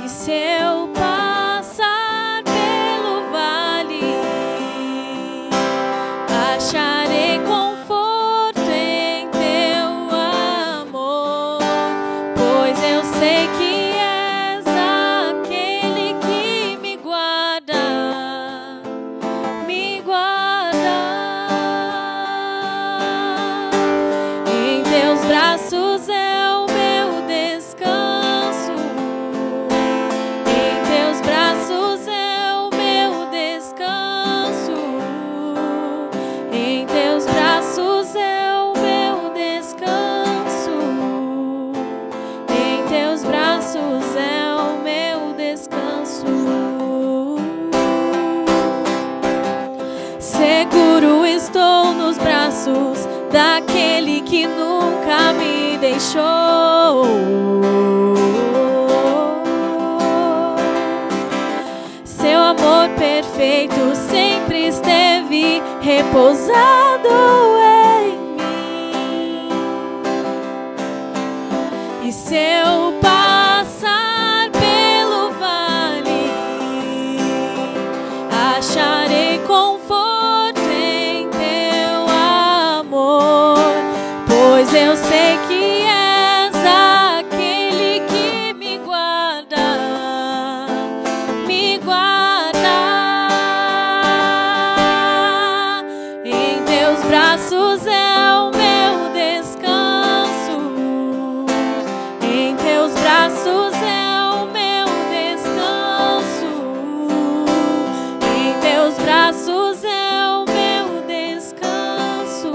E se eu passar pelo vale, acharei conforto em teu amor. seguro estou nos braços daquele que nunca me deixou. Seu amor perfeito sempre esteve repousado em mim. E se eu passar pelo vale, acharei conforto em teu amor, pois eu sei que és aquele que me guarda, me guarda. Em teus braços é o meu descanso, em teus braços é o meu descanso, em teus braços é o meu descanso,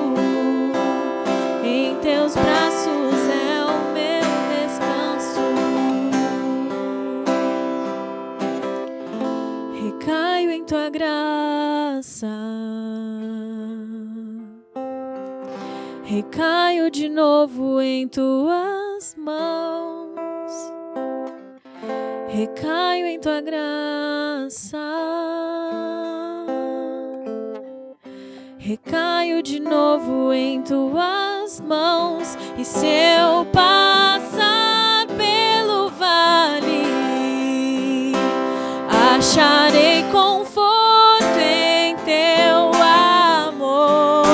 em teus braços é o meu descanso. Recaio em tua graça, recaio de novo em tuas mãos, recaio em tua graça, recaio de novo em tuas mãos. E se eu passar pelo vale, acharei conforto em teu amor,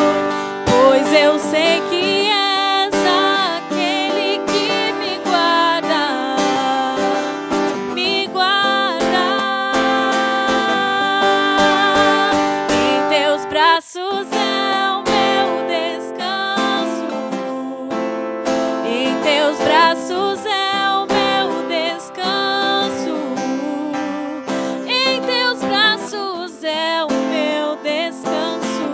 pois eu sei que és aquele que me guarda, me guarda. Em teus braços é o meu descanso, em teus braços é o meu descanso, em teus braços é o meu descanso,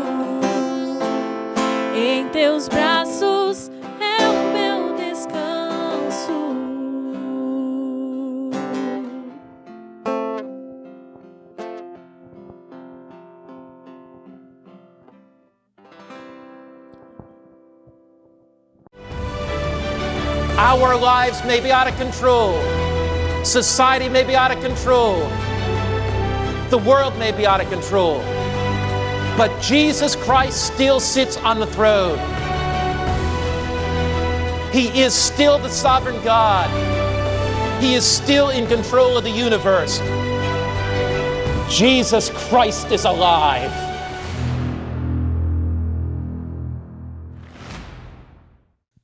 em teus braços é o meu descanso. Our lives may be out of control. Society may be out of control. The world may be out of control. But Jesus Christ still sits on the throne. He is still the sovereign God. He is still in control of the universe. Jesus Christ is alive.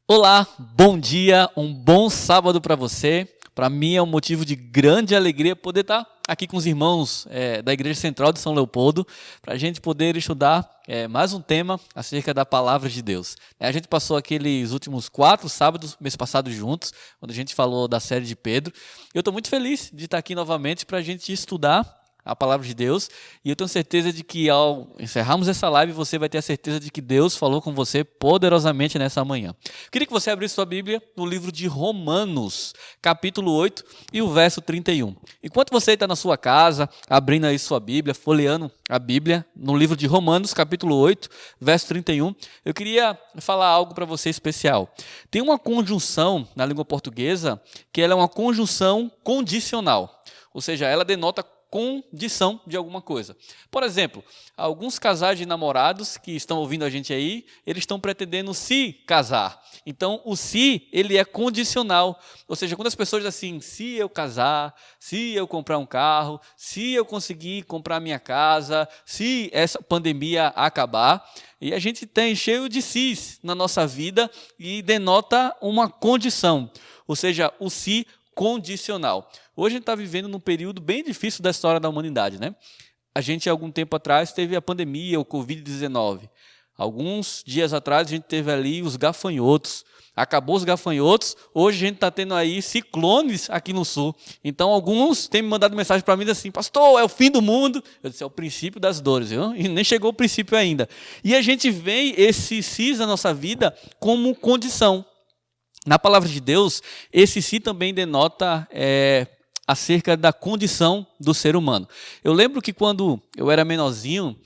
Olá, bom dia, um bom sábado para você. Para mim é um motivo de grande alegria poder estar aqui com os irmãos da Igreja Central de São Leopoldo, para a gente poder estudar mais um tema acerca da Palavra de Deus. A gente passou aqueles últimos 4 sábados, mês passado juntos, quando a gente falou da série de Pedro. Eu estou muito feliz de estar aqui novamente para a gente estudar a Palavra de Deus, e eu tenho certeza de que ao encerrarmos essa live, você vai ter a certeza de que Deus falou com você poderosamente nessa manhã. Queria que você abrisse sua Bíblia no livro de Romanos, capítulo 8 e o verso 31. Enquanto você está na sua casa, abrindo aí sua Bíblia, folheando a Bíblia, no livro de Romanos, capítulo 8, verso 31, eu queria falar algo para você especial. Tem uma conjunção na língua portuguesa que ela é uma conjunção condicional, ou seja, ela denota condição de alguma coisa. Por exemplo, alguns casais de namorados que estão ouvindo a gente aí, eles estão pretendendo se casar. Então, o se, ele é condicional. Ou seja, quando as pessoas dizem assim, se eu casar, se eu comprar um carro, se eu conseguir comprar minha casa, se essa pandemia acabar, e a gente tem cheio de sis na nossa vida e denota uma condição. Ou seja, o se condicional. Hoje a gente está vivendo num período bem difícil da história da humanidade, né? A gente, há algum tempo atrás, teve a pandemia, o Covid-19. Alguns dias atrás, a gente teve ali os gafanhotos. Acabou os gafanhotos, hoje a gente está tendo aí ciclones aqui no sul. Então, alguns têm me mandado mensagem para mim assim, pastor, é o fim do mundo. Eu disse, é o princípio das dores, viu? E nem chegou o princípio ainda. E a gente vê esse cis na nossa vida como condição. Na palavra de Deus, esse si também denota acerca da condição do ser humano. Eu lembro que quando eu era menorzinho,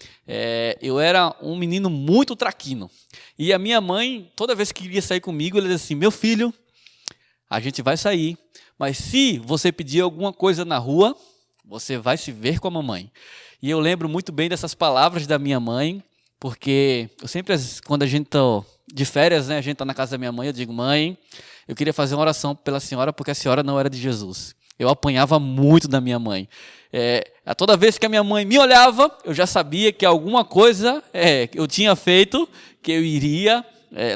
eu era um menino muito traquino. E a minha mãe, toda vez que queria sair comigo, ela dizia assim: meu filho, a gente vai sair, mas se você pedir alguma coisa na rua, você vai se ver com a mamãe. E eu lembro muito bem dessas palavras da minha mãe, porque eu sempre, quando a gente está de férias, né, a gente está na casa da minha mãe, eu digo: mãe, eu queria fazer uma oração pela senhora, porque a senhora não era de Jesus. Eu apanhava muito da minha mãe. Toda vez que a minha mãe me olhava, eu já sabia que alguma coisa eu tinha feito, que eu iria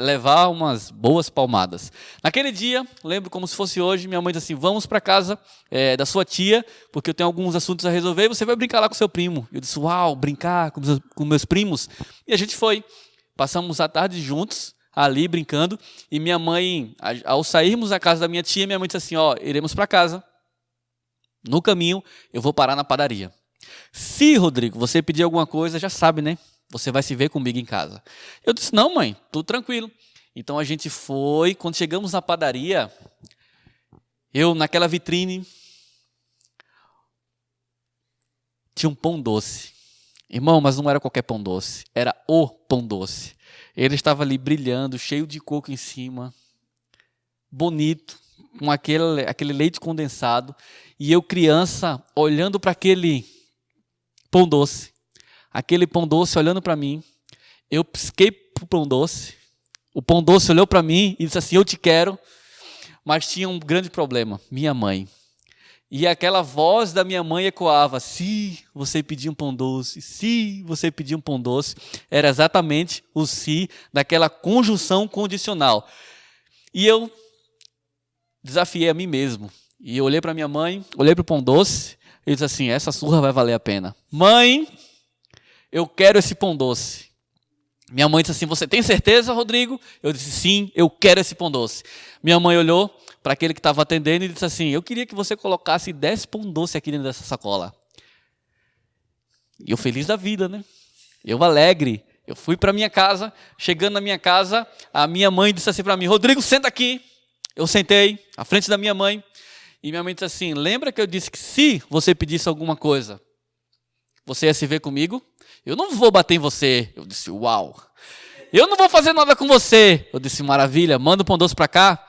levar umas boas palmadas. Naquele dia, lembro como se fosse hoje, minha mãe disse assim: vamos para casa da sua tia, porque eu tenho alguns assuntos a resolver e você vai brincar lá com seu primo. Eu disse: uau, brincar com meus primos? E a gente foi. Passamos a tarde juntos, ali brincando, e minha mãe, ao sairmos da casa da minha tia, minha mãe disse assim: iremos para casa. No caminho, eu vou parar na padaria. Se, Rodrigo, você pedir alguma coisa, já sabe, né? Você vai se ver comigo em casa. Eu disse: não, mãe, tudo tranquilo. Então a gente foi. Quando chegamos na padaria, eu, naquela vitrine, tinha um pão doce. Irmão, mas não era qualquer pão doce. Era o pão doce. Ele estava ali brilhando, cheio de coco em cima. Bonito, com aquele leite condensado. E eu, criança, olhando para aquele pão doce. Aquele pão doce olhando para mim. Eu pisquei para o pão doce. O pão doce olhou para mim e disse assim: eu te quero. Mas tinha um grande problema: minha mãe. E aquela voz da minha mãe ecoava: se você pedir um pão doce, se você pedir um pão doce. Era exatamente o se daquela conjunção condicional. E eu desafiei a mim mesmo. E eu olhei para minha mãe, olhei para o pão doce e disse assim: essa surra vai valer a pena. Mãe, eu quero esse pão doce. Minha mãe disse assim: você tem certeza, Rodrigo? Eu disse: sim, eu quero esse pão doce. Minha mãe olhou para aquele que estava atendendo e disse assim: eu queria que você colocasse 10 pão doce aqui dentro dessa sacola. E eu feliz da vida, né? Eu alegre. Eu fui para minha casa. Chegando na minha casa, a minha mãe disse assim para mim: Rodrigo, senta aqui. Eu sentei à frente da minha mãe. E minha mãe disse assim: lembra que eu disse que se você pedisse alguma coisa, você ia se ver comigo? Eu não vou bater em você. Eu disse: uau. Eu não vou fazer nada com você. Eu disse: maravilha, manda o pão doce para cá.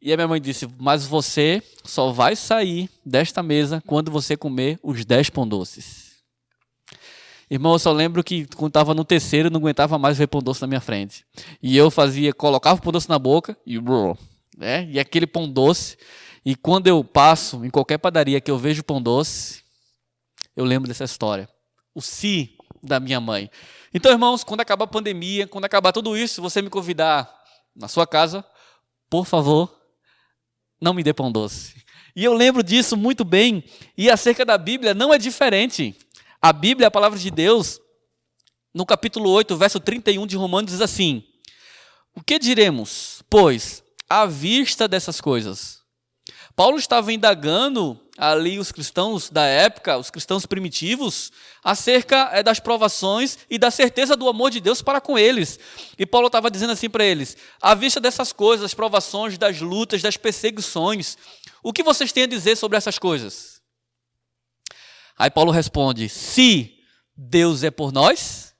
E a minha mãe disse: mas você só vai sair desta mesa quando você comer os 10 pão doces. Irmão, eu só lembro que quando estava no terceiro, eu não aguentava mais ver pão doce na minha frente. E eu colocava o pão doce na boca e aquele pão doce. E quando eu passo em qualquer padaria que eu vejo pão doce, eu lembro dessa história. O si da minha mãe. Então, irmãos, quando acabar a pandemia, quando acabar tudo isso, você me convidar na sua casa, por favor, não me dê pão doce. E eu lembro disso muito bem. E acerca da Bíblia não é diferente. A Bíblia, a palavra de Deus, no capítulo 8, verso 31 de Romanos, diz assim: o que diremos, pois, à vista dessas coisas? Paulo estava indagando ali os cristãos da época, os cristãos primitivos, acerca das provações e da certeza do amor de Deus para com eles. E Paulo estava dizendo assim para eles: à vista dessas coisas, das provações, das lutas, das perseguições, o que vocês têm a dizer sobre essas coisas? Aí Paulo responde: se Deus é por nós,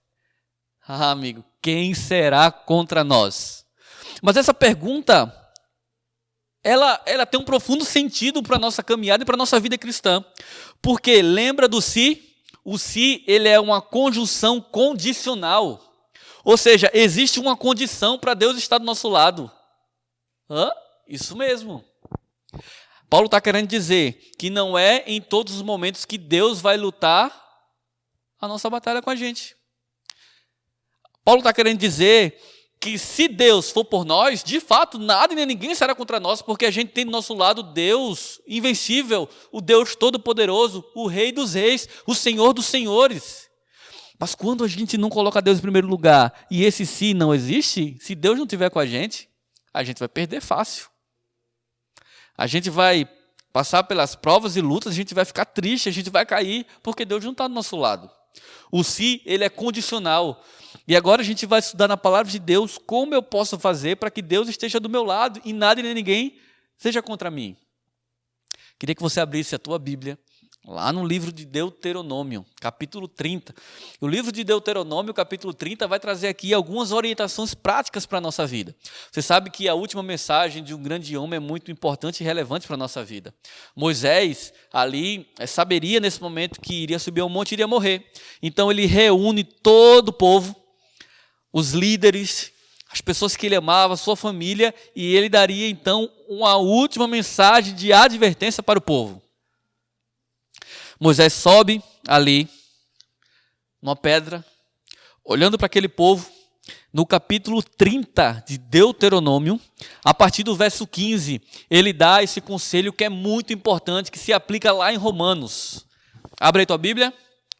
amigo, quem será contra nós? Mas essa pergunta, ela tem um profundo sentido para a nossa caminhada e para a nossa vida cristã. Porque lembra do se? O se, ele é uma conjunção condicional. Ou seja, existe uma condição para Deus estar do nosso lado. Isso mesmo. Paulo está querendo dizer que não é em todos os momentos que Deus vai lutar a nossa batalha com a gente. Paulo está querendo dizer que se Deus for por nós, de fato, nada e nem ninguém será contra nós, porque a gente tem do nosso lado Deus invencível, o Deus todo-poderoso, o Rei dos reis, o Senhor dos senhores. Mas quando a gente não coloca Deus em primeiro lugar, e esse si não existe, se Deus não estiver com a gente vai perder fácil. A gente vai passar pelas provas e lutas, a gente vai ficar triste, a gente vai cair, porque Deus não está do nosso lado. O si, ele é condicional. E agora a gente vai estudar na palavra de Deus como eu posso fazer para que Deus esteja do meu lado e nada e nem ninguém seja contra mim. Queria que você abrisse a tua Bíblia lá no livro de Deuteronômio, capítulo 30. O livro de Deuteronômio, capítulo 30, vai trazer aqui algumas orientações práticas para a nossa vida. Você sabe que a última mensagem de um grande homem é muito importante e relevante para a nossa vida. Moisés, ali, saberia nesse momento que iria subir ao monte e iria morrer. Então ele reúne todo o povo, os líderes, as pessoas que ele amava, sua família, e ele daria então uma última mensagem de advertência para o povo. Moisés sobe ali, numa pedra, olhando para aquele povo, no capítulo 30 de Deuteronômio, a partir do verso 15, ele dá esse conselho que é muito importante, que se aplica lá em Romanos. Abre aí tua Bíblia,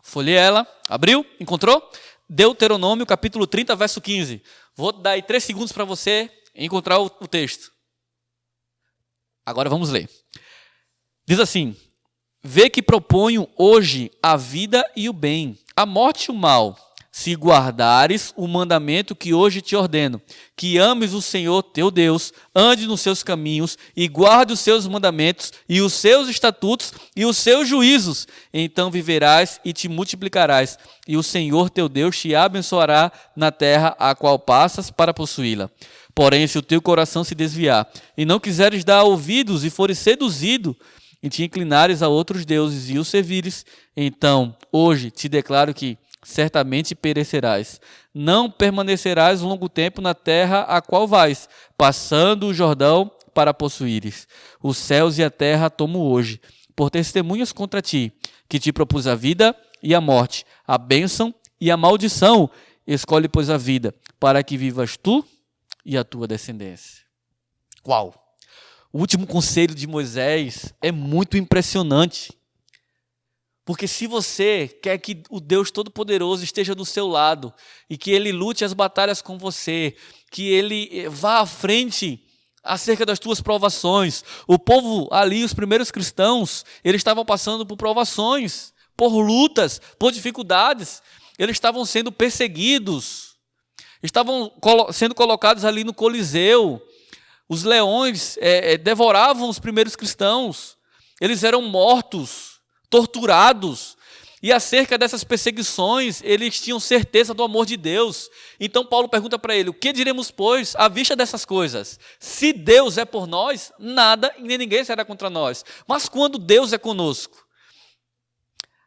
folheia ela, abriu, encontrou? Deuteronômio, capítulo 30, verso 15. Vou dar aí 3 segundos para você encontrar o texto. Agora vamos ler. Diz assim: vê que proponho hoje a vida e o bem, a morte e o mal, se guardares o mandamento que hoje te ordeno, que ames o Senhor teu Deus, ande nos seus caminhos e guarde os seus mandamentos e os seus estatutos e os seus juízos. Então viverás e te multiplicarás, e o Senhor teu Deus te abençoará na terra a qual passas para possuí-la. Porém, se o teu coração se desviar e não quiseres dar ouvidos e fores seduzido, e te inclinares a outros deuses e os servires, então hoje te declaro que certamente perecerás. Não permanecerás longo tempo na terra a qual vais, passando o Jordão para possuíres. Os céus e a terra tomo hoje, por testemunhas contra ti, que te propus a vida e a morte, a bênção e a maldição. Escolhe, pois, a vida, para que vivas tu e a tua descendência. Uau! O último conselho de Moisés é muito impressionante. Porque se você quer que o Deus Todo-Poderoso esteja do seu lado e que Ele lute as batalhas com você, que Ele vá à frente acerca das tuas provações. O povo ali, os primeiros cristãos, eles estavam passando por provações, por lutas, por dificuldades. Eles estavam sendo perseguidos, estavam sendo colocados ali no Coliseu. Os leões devoravam os primeiros cristãos. Eles eram mortos, torturados. E acerca dessas perseguições, eles tinham certeza do amor de Deus. Então Paulo pergunta para ele: o que diremos, pois, à vista dessas coisas? Se Deus é por nós, nada e nem ninguém será contra nós. Mas quando Deus é conosco?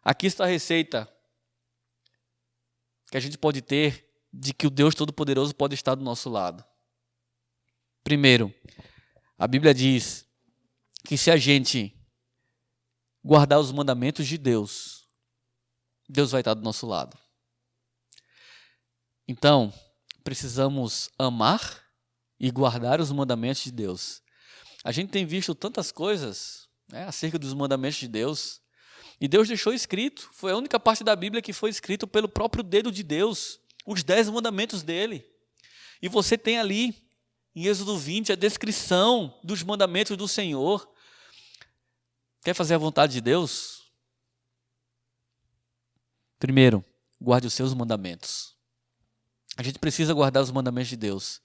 Aqui está a receita que a gente pode ter de que o Deus Todo-Poderoso pode estar do nosso lado. Primeiro, a Bíblia diz que se a gente guardar os mandamentos de Deus, Deus vai estar do nosso lado. Então, precisamos amar e guardar os mandamentos de Deus. A gente tem visto tantas coisas acerca dos mandamentos de Deus, e Deus deixou escrito, foi a única parte da Bíblia que foi escrito pelo próprio dedo de Deus, os 10 mandamentos dele. E você tem ali, em Êxodo 20, a descrição dos mandamentos do Senhor. Quer fazer a vontade de Deus? Primeiro, guarde os seus mandamentos. A gente precisa guardar os mandamentos de Deus.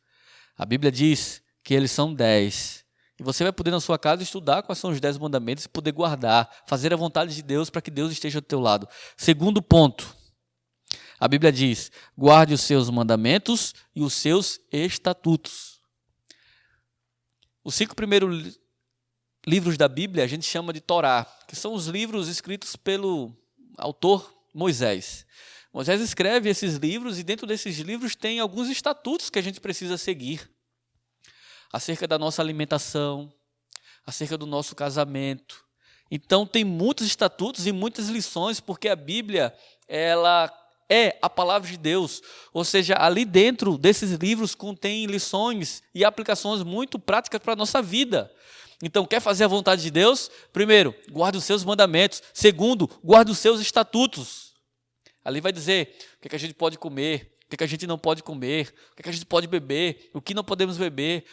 A Bíblia diz que eles são 10. E você vai poder na sua casa estudar quais são os 10 mandamentos e poder guardar, fazer a vontade de Deus para que Deus esteja do teu lado. Segundo ponto, a Bíblia diz: guarde os seus mandamentos e os seus estatutos. Os 5 primeiros livros da Bíblia a gente chama de Torá, que são os livros escritos pelo autor Moisés. Moisés escreve esses livros e dentro desses livros tem alguns estatutos que a gente precisa seguir. Acerca da nossa alimentação, acerca do nosso casamento. Então tem muitos estatutos e muitas lições, porque a Bíblia, ela é a palavra de Deus. Ou seja, ali dentro desses livros contém lições e aplicações muito práticas para a nossa vida. Então, quer fazer a vontade de Deus? Primeiro, guarde os seus mandamentos. Segundo, guarde os seus estatutos. Ali vai dizer o que a gente pode comer, o que a gente não pode comer, o que a gente pode beber, o que não podemos beber,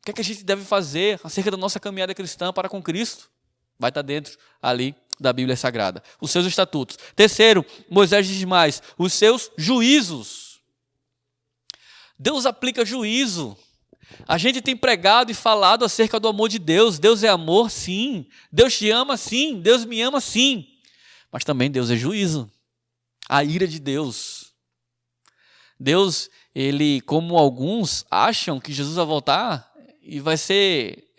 o que a gente deve fazer acerca da nossa caminhada cristã para com Cristo. Vai estar dentro ali da Bíblia Sagrada. Os seus estatutos. Terceiro, Moisés diz mais, os seus juízos. Deus aplica juízo. A gente tem pregado e falado acerca do amor de Deus. Deus é amor, sim. Deus te ama, sim. Deus me ama, sim. Mas também Deus é juízo. A ira de Deus. Deus, ele, como alguns acham que Jesus vai voltar e vai ser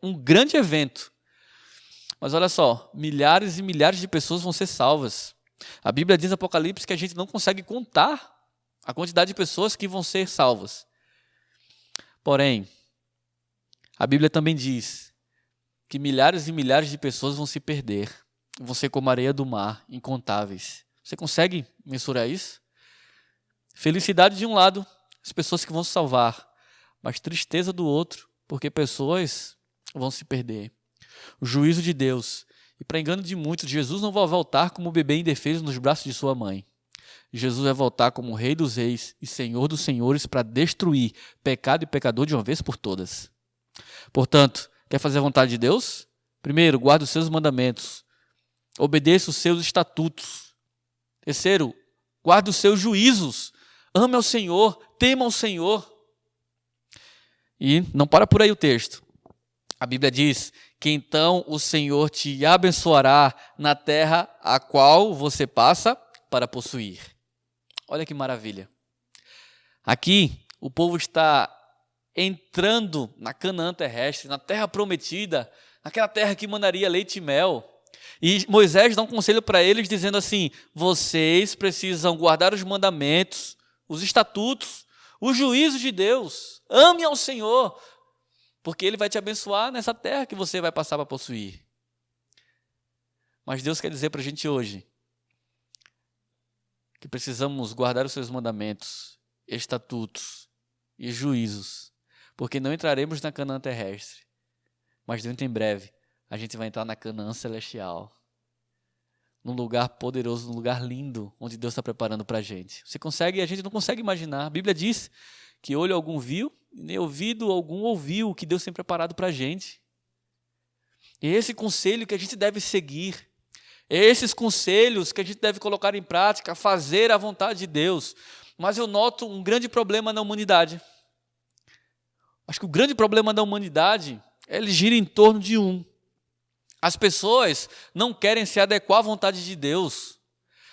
um grande evento. Mas olha só, milhares e milhares de pessoas vão ser salvas. A Bíblia diz em Apocalipse que a gente não consegue contar a quantidade de pessoas que vão ser salvas. Porém, a Bíblia também diz que milhares e milhares de pessoas vão se perder, vão ser como a areia do mar, incontáveis. Você consegue mensurar isso? Felicidade de um lado, as pessoas que vão se salvar, mas tristeza do outro, porque pessoas vão se perder. O juízo de Deus. E para engano de muitos, Jesus não vai voltar como bebê indefeso nos braços de sua mãe. Jesus vai voltar como Rei dos Reis e Senhor dos Senhores para destruir pecado e pecador de uma vez por todas. Portanto, quer fazer a vontade de Deus? Primeiro, guarde os seus mandamentos. Obedeça os seus estatutos. Terceiro, guarde os seus juízos. Ame ao Senhor, tema ao Senhor. E não para por aí o texto. A Bíblia diz que então o Senhor te abençoará na terra a qual você passa para possuir. Olha que maravilha. Aqui o povo está entrando na Canaã terrestre, na terra prometida, naquela terra que mandaria leite e mel. E Moisés dá um conselho para eles dizendo assim: vocês precisam guardar os mandamentos, os estatutos, os juízos de Deus. Ame ao Senhor, porque Ele vai te abençoar nessa terra que você vai passar para possuir. Mas Deus quer dizer para a gente hoje que precisamos guardar os seus mandamentos, estatutos e juízos, porque não entraremos na Canaã terrestre, mas dentro em breve a gente vai entrar na Canaã celestial, num lugar poderoso, num lugar lindo, onde Deus está preparando para a gente. Você consegue? A gente não consegue imaginar. A Bíblia diz que olho algum viu, nem ouvido algum ouviu o que Deus tem preparado para a gente. E esse conselho que a gente deve seguir, esses conselhos que a gente deve colocar em prática, fazer a vontade de Deus. Mas eu noto um grande problema na humanidade. Acho que o grande problema da humanidade, ele gira em torno de um. As pessoas não querem se adequar à vontade de Deus.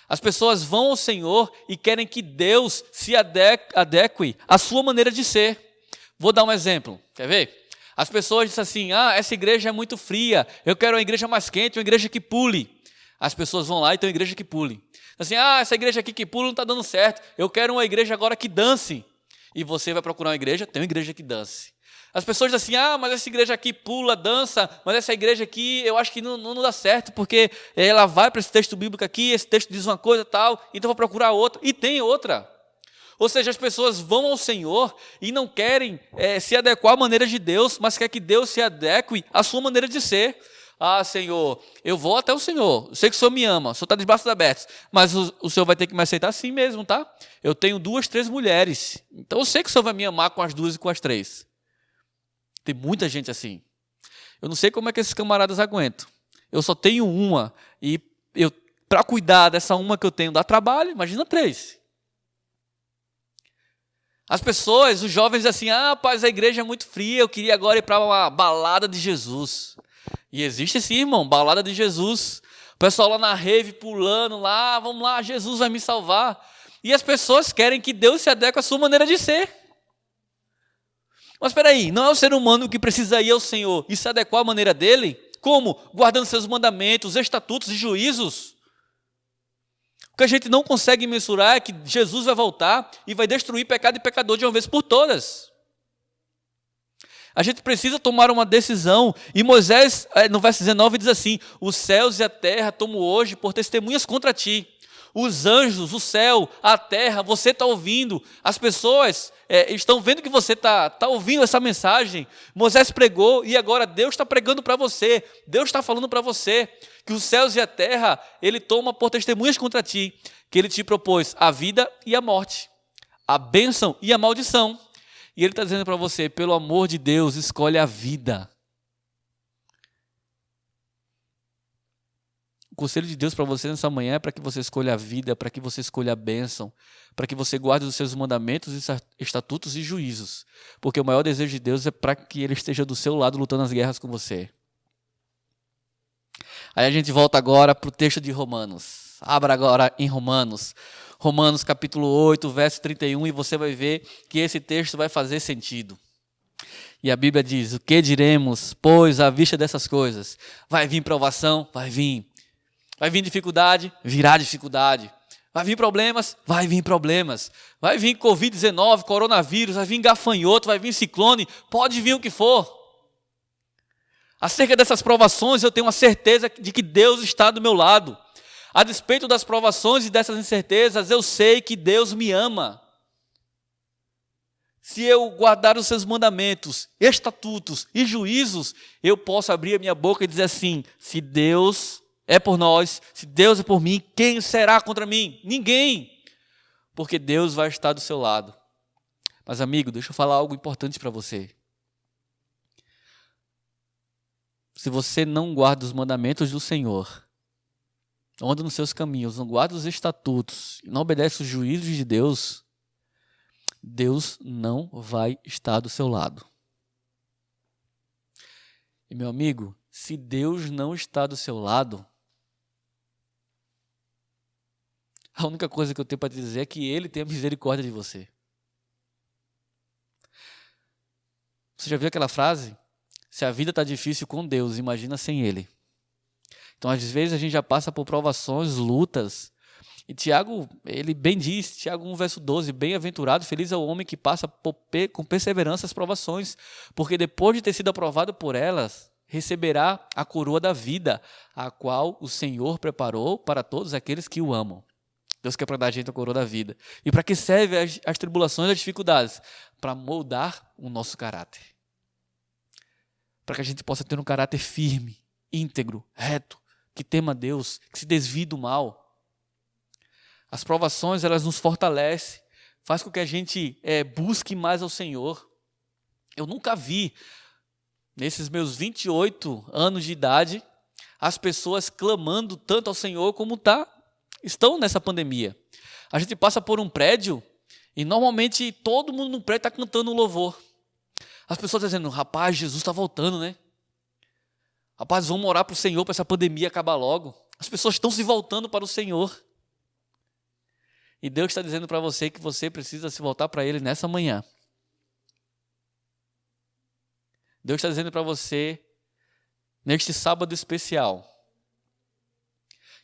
As pessoas vão ao Senhor e querem que Deus se adeque à sua maneira de ser. Vou dar um exemplo, quer ver? As pessoas dizem assim: essa igreja é muito fria, eu quero uma igreja mais quente, uma igreja que pule. As pessoas vão lá e tem uma igreja que pule. Assim, essa igreja aqui que pula não está dando certo, eu quero uma igreja agora que dance. E você vai procurar uma igreja, tem uma igreja que dance. As pessoas dizem assim: mas essa igreja aqui pula, dança, mas essa igreja aqui eu acho que não dá certo, porque ela vai para esse texto bíblico aqui, esse texto diz uma coisa tal, então vou procurar outra, e tem outra. Ou seja, as pessoas vão ao Senhor e não querem se adequar à maneira de Deus, mas quer que Deus se adeque à sua maneira de ser. Senhor, eu vou até o Senhor, eu sei que o Senhor me ama, o Senhor está de braços abertos, mas o Senhor vai ter que me aceitar assim mesmo, tá? Eu tenho 2, 3 mulheres, então eu sei que o Senhor vai me amar com as 2 e com as 3. Tem muita gente assim. Eu não sei como é que esses camaradas aguentam. Eu só tenho uma, e para cuidar dessa uma que eu tenho dá trabalho, imagina 3. As pessoas, os jovens dizem assim: rapaz, a igreja é muito fria, eu queria agora ir para uma balada de Jesus. E existe sim, irmão, balada de Jesus. O pessoal lá na rave pulando lá, vamos lá, Jesus vai me salvar. E as pessoas querem que Deus se adeque à sua maneira de ser. Mas espera aí, não é o ser humano que precisa ir ao Senhor e se adequar à maneira dele? Como? Guardando seus mandamentos, estatutos e juízos. O que a gente não consegue mensurar é que Jesus vai voltar e vai destruir pecado e pecador de uma vez por todas. A gente precisa tomar uma decisão. E Moisés, no verso 19, diz assim: os céus e a terra tomo hoje por testemunhas contra ti. Os anjos, o céu, a terra, você está ouvindo. As pessoas estão vendo que você está ouvindo essa mensagem. Moisés pregou e agora Deus está pregando para você. Deus está falando para você que os céus e a terra, Ele toma por testemunhas contra ti. Que Ele te propôs a vida e a morte, a bênção e a maldição. E Ele está dizendo para você: pelo amor de Deus, escolhe a vida. O conselho de Deus para você nessa manhã é para que você escolha a vida, para que você escolha a bênção, para que você guarde os seus mandamentos, estatutos e juízos. Porque o maior desejo de Deus é para que Ele esteja do seu lado lutando as guerras com você. Aí a gente volta agora para o texto de Romanos. Abra agora em Romanos. Romanos capítulo 8, verso 31, e você vai ver que esse texto vai fazer sentido. E a Bíblia diz: o que diremos, pois, à vista dessas coisas? Vai vir provação? Vai vir. Vai vir dificuldade? Virá dificuldade. Vai vir problemas? Vai vir problemas. Vai vir Covid-19, coronavírus, vai vir gafanhoto, vai vir ciclone, pode vir o que for. Acerca dessas provações, eu tenho a certeza de que Deus está do meu lado. A despeito das provações e dessas incertezas, eu sei que Deus me ama. Se eu guardar os seus mandamentos, estatutos e juízos, eu posso abrir a minha boca e dizer assim: se Deus é por nós, se Deus é por mim, quem será contra mim? Ninguém. Porque Deus vai estar do seu lado. Mas amigo, deixa eu falar algo importante para você. Se você não guarda os mandamentos do Senhor, anda nos seus caminhos, não guarda os estatutos e não obedece os juízos de Deus, Deus não vai estar do seu lado. E meu amigo, se Deus não está do seu lado, a única coisa que eu tenho para te dizer é que Ele tem a misericórdia de você. Você já viu aquela frase? Se a vida está difícil com Deus, imagina sem Ele. Então, às vezes, a gente já passa por provações, lutas. E Tiago, ele bem diz, Tiago 1, verso 12, bem-aventurado, feliz é o homem que passa com perseverança as provações, porque depois de ter sido aprovado por elas, receberá a coroa da vida, a qual o Senhor preparou para todos aqueles que o amam. Deus quer para dar a gente a coroa da vida. E para que serve as tribulações e as dificuldades? Para moldar o nosso caráter. Para que a gente possa ter um caráter firme, íntegro, reto, que tema a Deus, que se desvie do mal. As provações, elas nos fortalecem, faz com que a gente busque mais ao Senhor. Eu nunca vi, nesses meus 28 anos de idade, as pessoas clamando tanto ao Senhor como estão nessa pandemia. A gente passa por um prédio e normalmente todo mundo no prédio está cantando um louvor. As pessoas estão dizendo: rapaz, Jesus está voltando, né? Rapaz, vamos orar para o Senhor para essa pandemia acabar logo. As pessoas estão se voltando para o Senhor. E Deus está dizendo para você que você precisa se voltar para Ele nessa manhã. Deus está dizendo para você, neste sábado especial,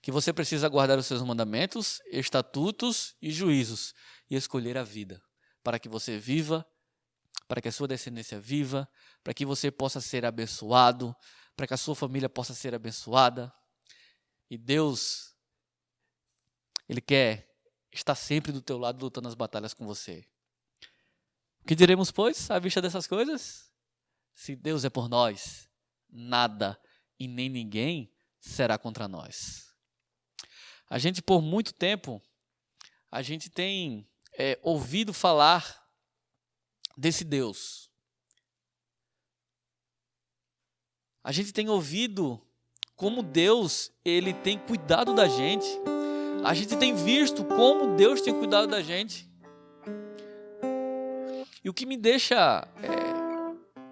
que você precisa guardar os seus mandamentos, estatutos e juízos e escolher a vida, para que você viva, para que a sua descendência viva, para que você possa ser abençoado, para que a sua família possa ser abençoada. E Deus, Ele quer estar sempre do teu lado, lutando as batalhas com você. O que diremos, pois, à vista dessas coisas? Se Deus é por nós, nada e nem ninguém será contra nós. A gente, por muito tempo, a gente tem ouvido falar desse Deus. A gente tem ouvido como Deus, Ele tem cuidado da gente. A gente tem visto como Deus tem cuidado da gente. E o que me deixa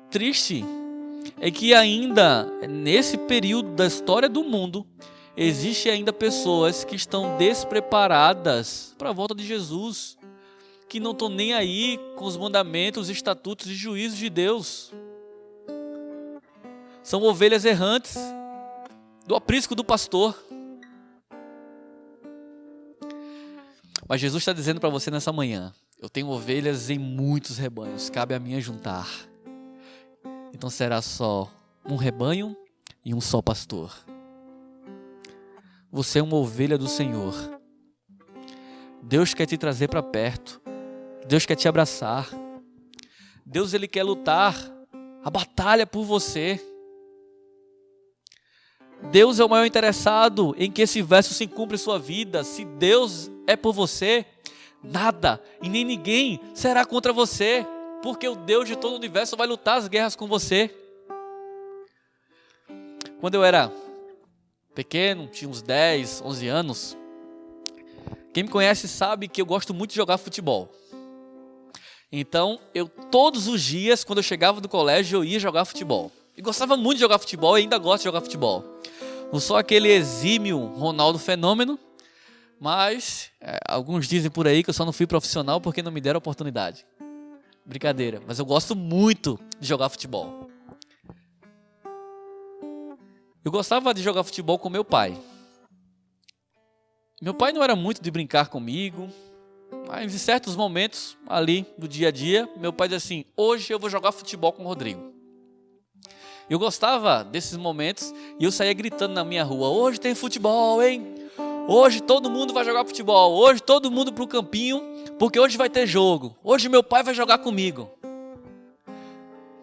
triste é que ainda, nesse período da história do mundo, existe ainda pessoas que estão despreparadas para a volta de Jesus, que não estão nem aí com os mandamentos, estatutos e juízos de Deus. São ovelhas errantes do aprisco do pastor. Mas Jesus está dizendo para você nessa manhã: eu tenho ovelhas em muitos rebanhos, cabe a mim ajuntar. Então será só um rebanho e um só pastor. Você é uma ovelha do Senhor. Deus quer te trazer para perto. Deus quer te abraçar. Deus, Ele quer lutar a batalha por você. Deus é o maior interessado em que esse verso se cumpra em sua vida. Se Deus é por você, nada e nem ninguém será contra você, porque o Deus de todo o universo vai lutar as guerras com você. Quando eu era pequeno, tinha uns 10, 11 anos. Quem me conhece sabe que eu gosto muito de jogar futebol. Então, eu todos os dias, quando eu chegava do colégio, eu ia jogar futebol. E gostava muito de jogar futebol e ainda gosto de jogar futebol. Não sou aquele exímio Ronaldo Fenômeno, mas alguns dizem por aí que eu só não fui profissional porque não me deram oportunidade. Brincadeira, mas eu gosto muito de jogar futebol. Eu gostava de jogar futebol com meu pai. Meu pai não era muito de brincar comigo, mas em certos momentos ali do dia a dia, meu pai dizia assim: hoje eu vou jogar futebol com o Rodrigo. Eu gostava desses momentos e eu saía gritando na minha rua: hoje tem futebol, hein? Hoje todo mundo vai jogar futebol, hoje todo mundo pro campinho, porque hoje vai ter jogo. Hoje meu pai vai jogar comigo.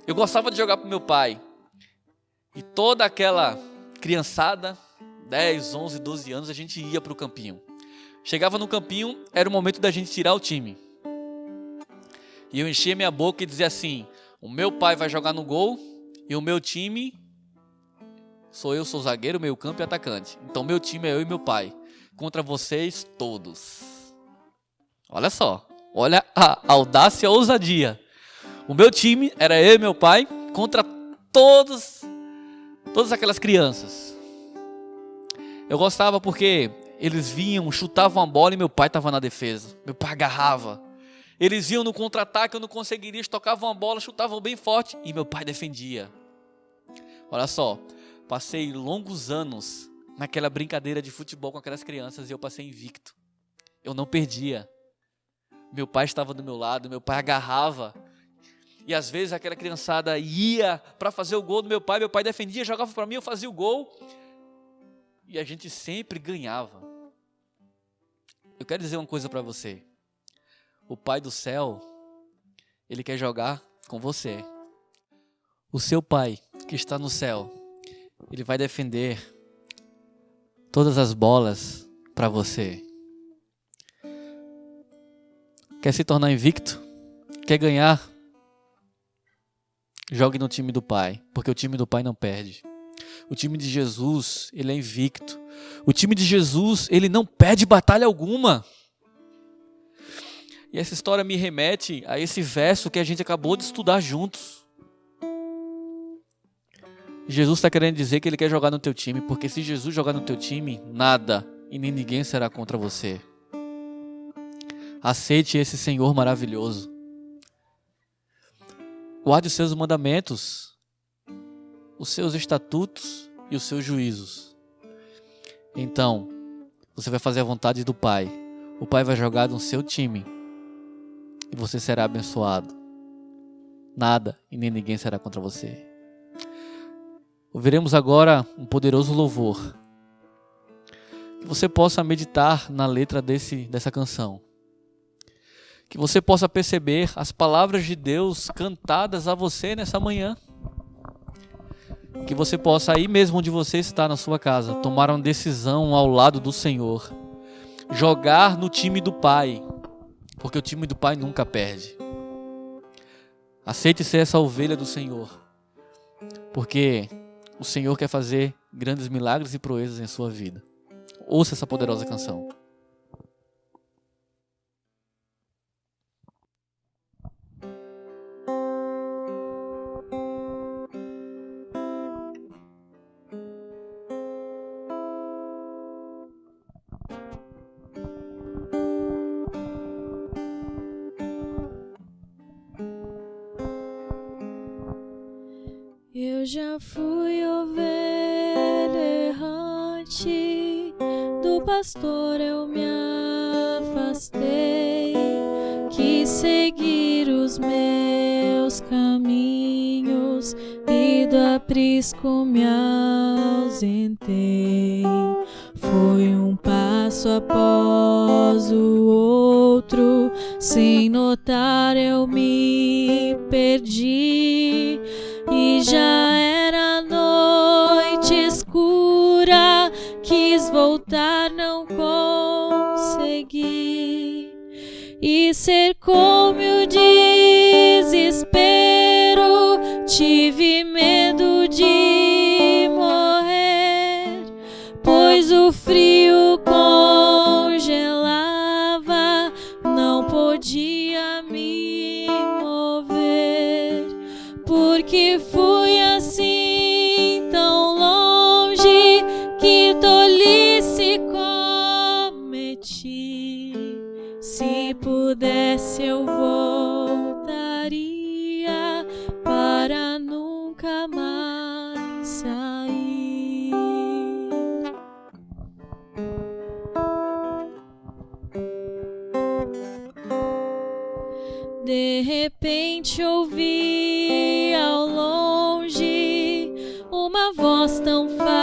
Eu gostava de jogar com meu pai. E toda aquela criançada, 10, 11, 12 anos, a gente ia pro campinho. Chegava no campinho, era o momento da gente tirar o time. E eu enchia minha boca e dizia assim: o meu pai vai jogar no gol e o meu time sou zagueiro, meio campo e atacante. Então meu time é eu e meu pai, contra vocês todos. Olha só, olha a audácia e a ousadia. O meu time era eu e meu pai contra todas aquelas crianças. Eu gostava porque eles vinham, chutavam a bola e meu pai estava na defesa. Meu pai agarrava. Eles iam no contra-ataque, eu não conseguiria, tocavam a bola, chutavam bem forte e meu pai defendia. Olha só, passei longos anos naquela brincadeira de futebol com aquelas crianças e eu passei invicto. Eu não perdia. Meu pai estava do meu lado, meu pai agarrava. E às vezes aquela criançada ia para fazer o gol do meu pai defendia, jogava para mim, eu fazia o gol. E a gente sempre ganhava. Eu quero dizer uma coisa para você. O Pai do céu, Ele quer jogar com você. O seu Pai que está no céu, Ele vai defender todas as bolas para você. Quer se tornar invicto? Quer ganhar? Jogue no time do Pai, porque o time do Pai não perde. O time de Jesus, ele é invicto. O time de Jesus, ele não perde batalha alguma. E essa história me remete a esse verso que a gente acabou de estudar juntos. Jesus está querendo dizer que ele quer jogar no teu time, porque se Jesus jogar no teu time, nada e nem ninguém será contra você. Aceite esse Senhor maravilhoso. Guarde os seus mandamentos, os seus estatutos e os seus juízos. Então, você vai fazer a vontade do Pai. O Pai vai jogar no seu time e você será abençoado. Nada e nem ninguém será contra você. Ouviremos agora um poderoso louvor. Que você possa meditar na letra dessa canção. Que você possa perceber as palavras de Deus cantadas a você nessa manhã. Que você possa, aí mesmo onde você está na sua casa, tomar uma decisão ao lado do Senhor. Jogar no time do Pai, porque o time do Pai nunca perde. Aceite ser essa ovelha do Senhor, porque o Senhor quer fazer grandes milagres e proezas em sua vida. Ouça essa poderosa canção. Eu já fui ovelha errante, do pastor eu me afastei, quis seguir os meus caminhos e do aprisco me ausentei. Foi um passo após o outro, sem notar eu me perdi. E já era noite escura, quis voltar, não consegui. E cercou-me o desespero, tive medo de morrer. podia me mover, porque fui assim tão longe que tolice cometi. Se pudesse eu voltaria para nunca mais sair. De repente ouvi ao longe uma voz tão familiar.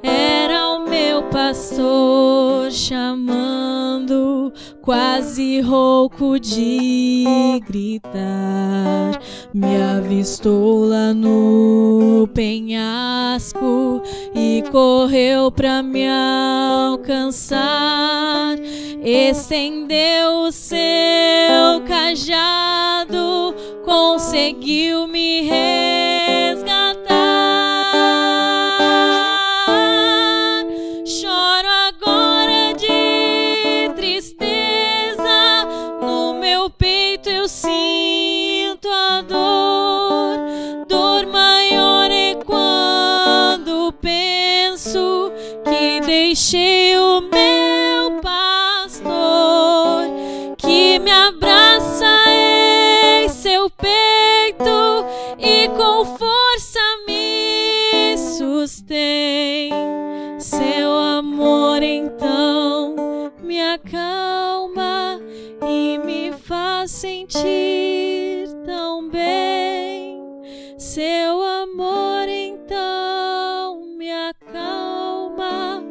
Era o meu pastor chamando, quase rouco de gritar. Me avistou lá no penhasco e correu pra me alcançar. Estendeu o seu cajado, conseguiu me resgatar. Choro agora de tristeza, no meu peito eu sinto a dor. Dor maior é quando penso que deixei o meu pastor, que me abraça em seu peito e com força me sustém. Seu amor então me acalma e me faz sentir tão bem. Seu amor então me acalma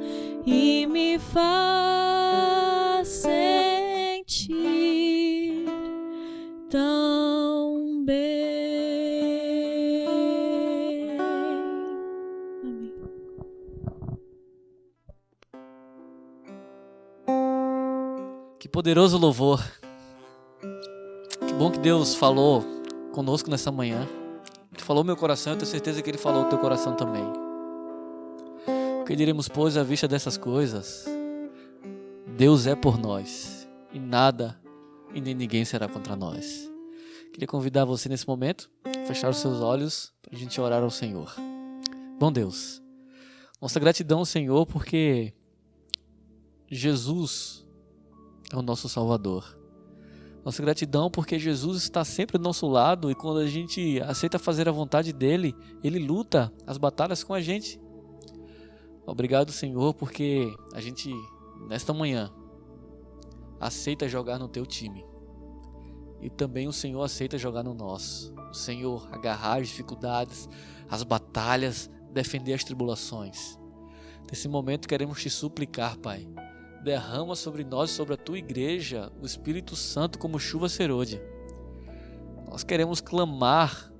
e me faz sentir tão bem. Amém. Que poderoso louvor. Que bom que Deus falou conosco nessa manhã. Ele falou meu coração, eu tenho certeza que Ele falou o teu coração também. O que diremos, pois, à vista dessas coisas? Deus é por nós, e nada e nem ninguém será contra nós. Queria convidar você nesse momento a fechar os seus olhos para a gente orar ao Senhor. Bom Deus, nossa gratidão ao Senhor porque Jesus é o nosso Salvador. Nossa gratidão porque Jesus está sempre do nosso lado e quando a gente aceita fazer a vontade dEle, Ele luta as batalhas com a gente. Obrigado, Senhor, porque a gente, nesta manhã, aceita jogar no Teu time. E também o Senhor aceita jogar no nosso. O Senhor agarrar as dificuldades, as batalhas, defender as tribulações. Nesse momento queremos Te suplicar, Pai. Derrama sobre nós e sobre a Tua igreja o Espírito Santo como chuva serôdia. Nós queremos clamar,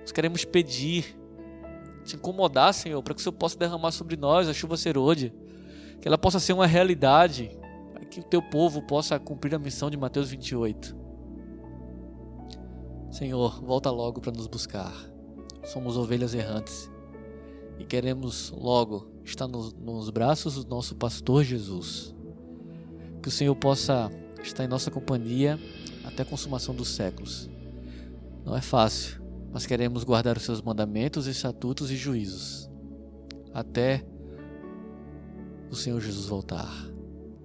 nós queremos pedir, Te incomodar, Senhor, para que o Senhor possa derramar sobre nós a chuva serôdia, que ela possa ser uma realidade, para que o Teu povo possa cumprir a missão de Mateus 28. Senhor, volta logo para nos buscar. Somos ovelhas errantes e queremos logo estar nos braços do nosso pastor Jesus. Que o Senhor possa estar em nossa companhia até a consumação dos séculos. Não é fácil, mas queremos guardar os seus mandamentos, estatutos e juízos até o Senhor Jesus voltar.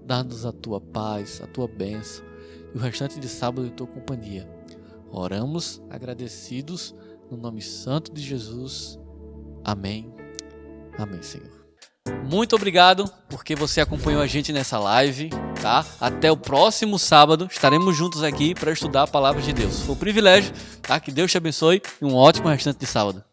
Dá-nos a Tua paz, a Tua bênção e o restante de sábado em Tua companhia. Oramos agradecidos no nome santo de Jesus. Amém. Amém, Senhor. Muito obrigado porque você acompanhou a gente nessa live, tá? Até o próximo sábado estaremos juntos aqui para estudar a palavra de Deus. Foi um privilégio, tá? Que Deus te abençoe e um ótimo restante de sábado.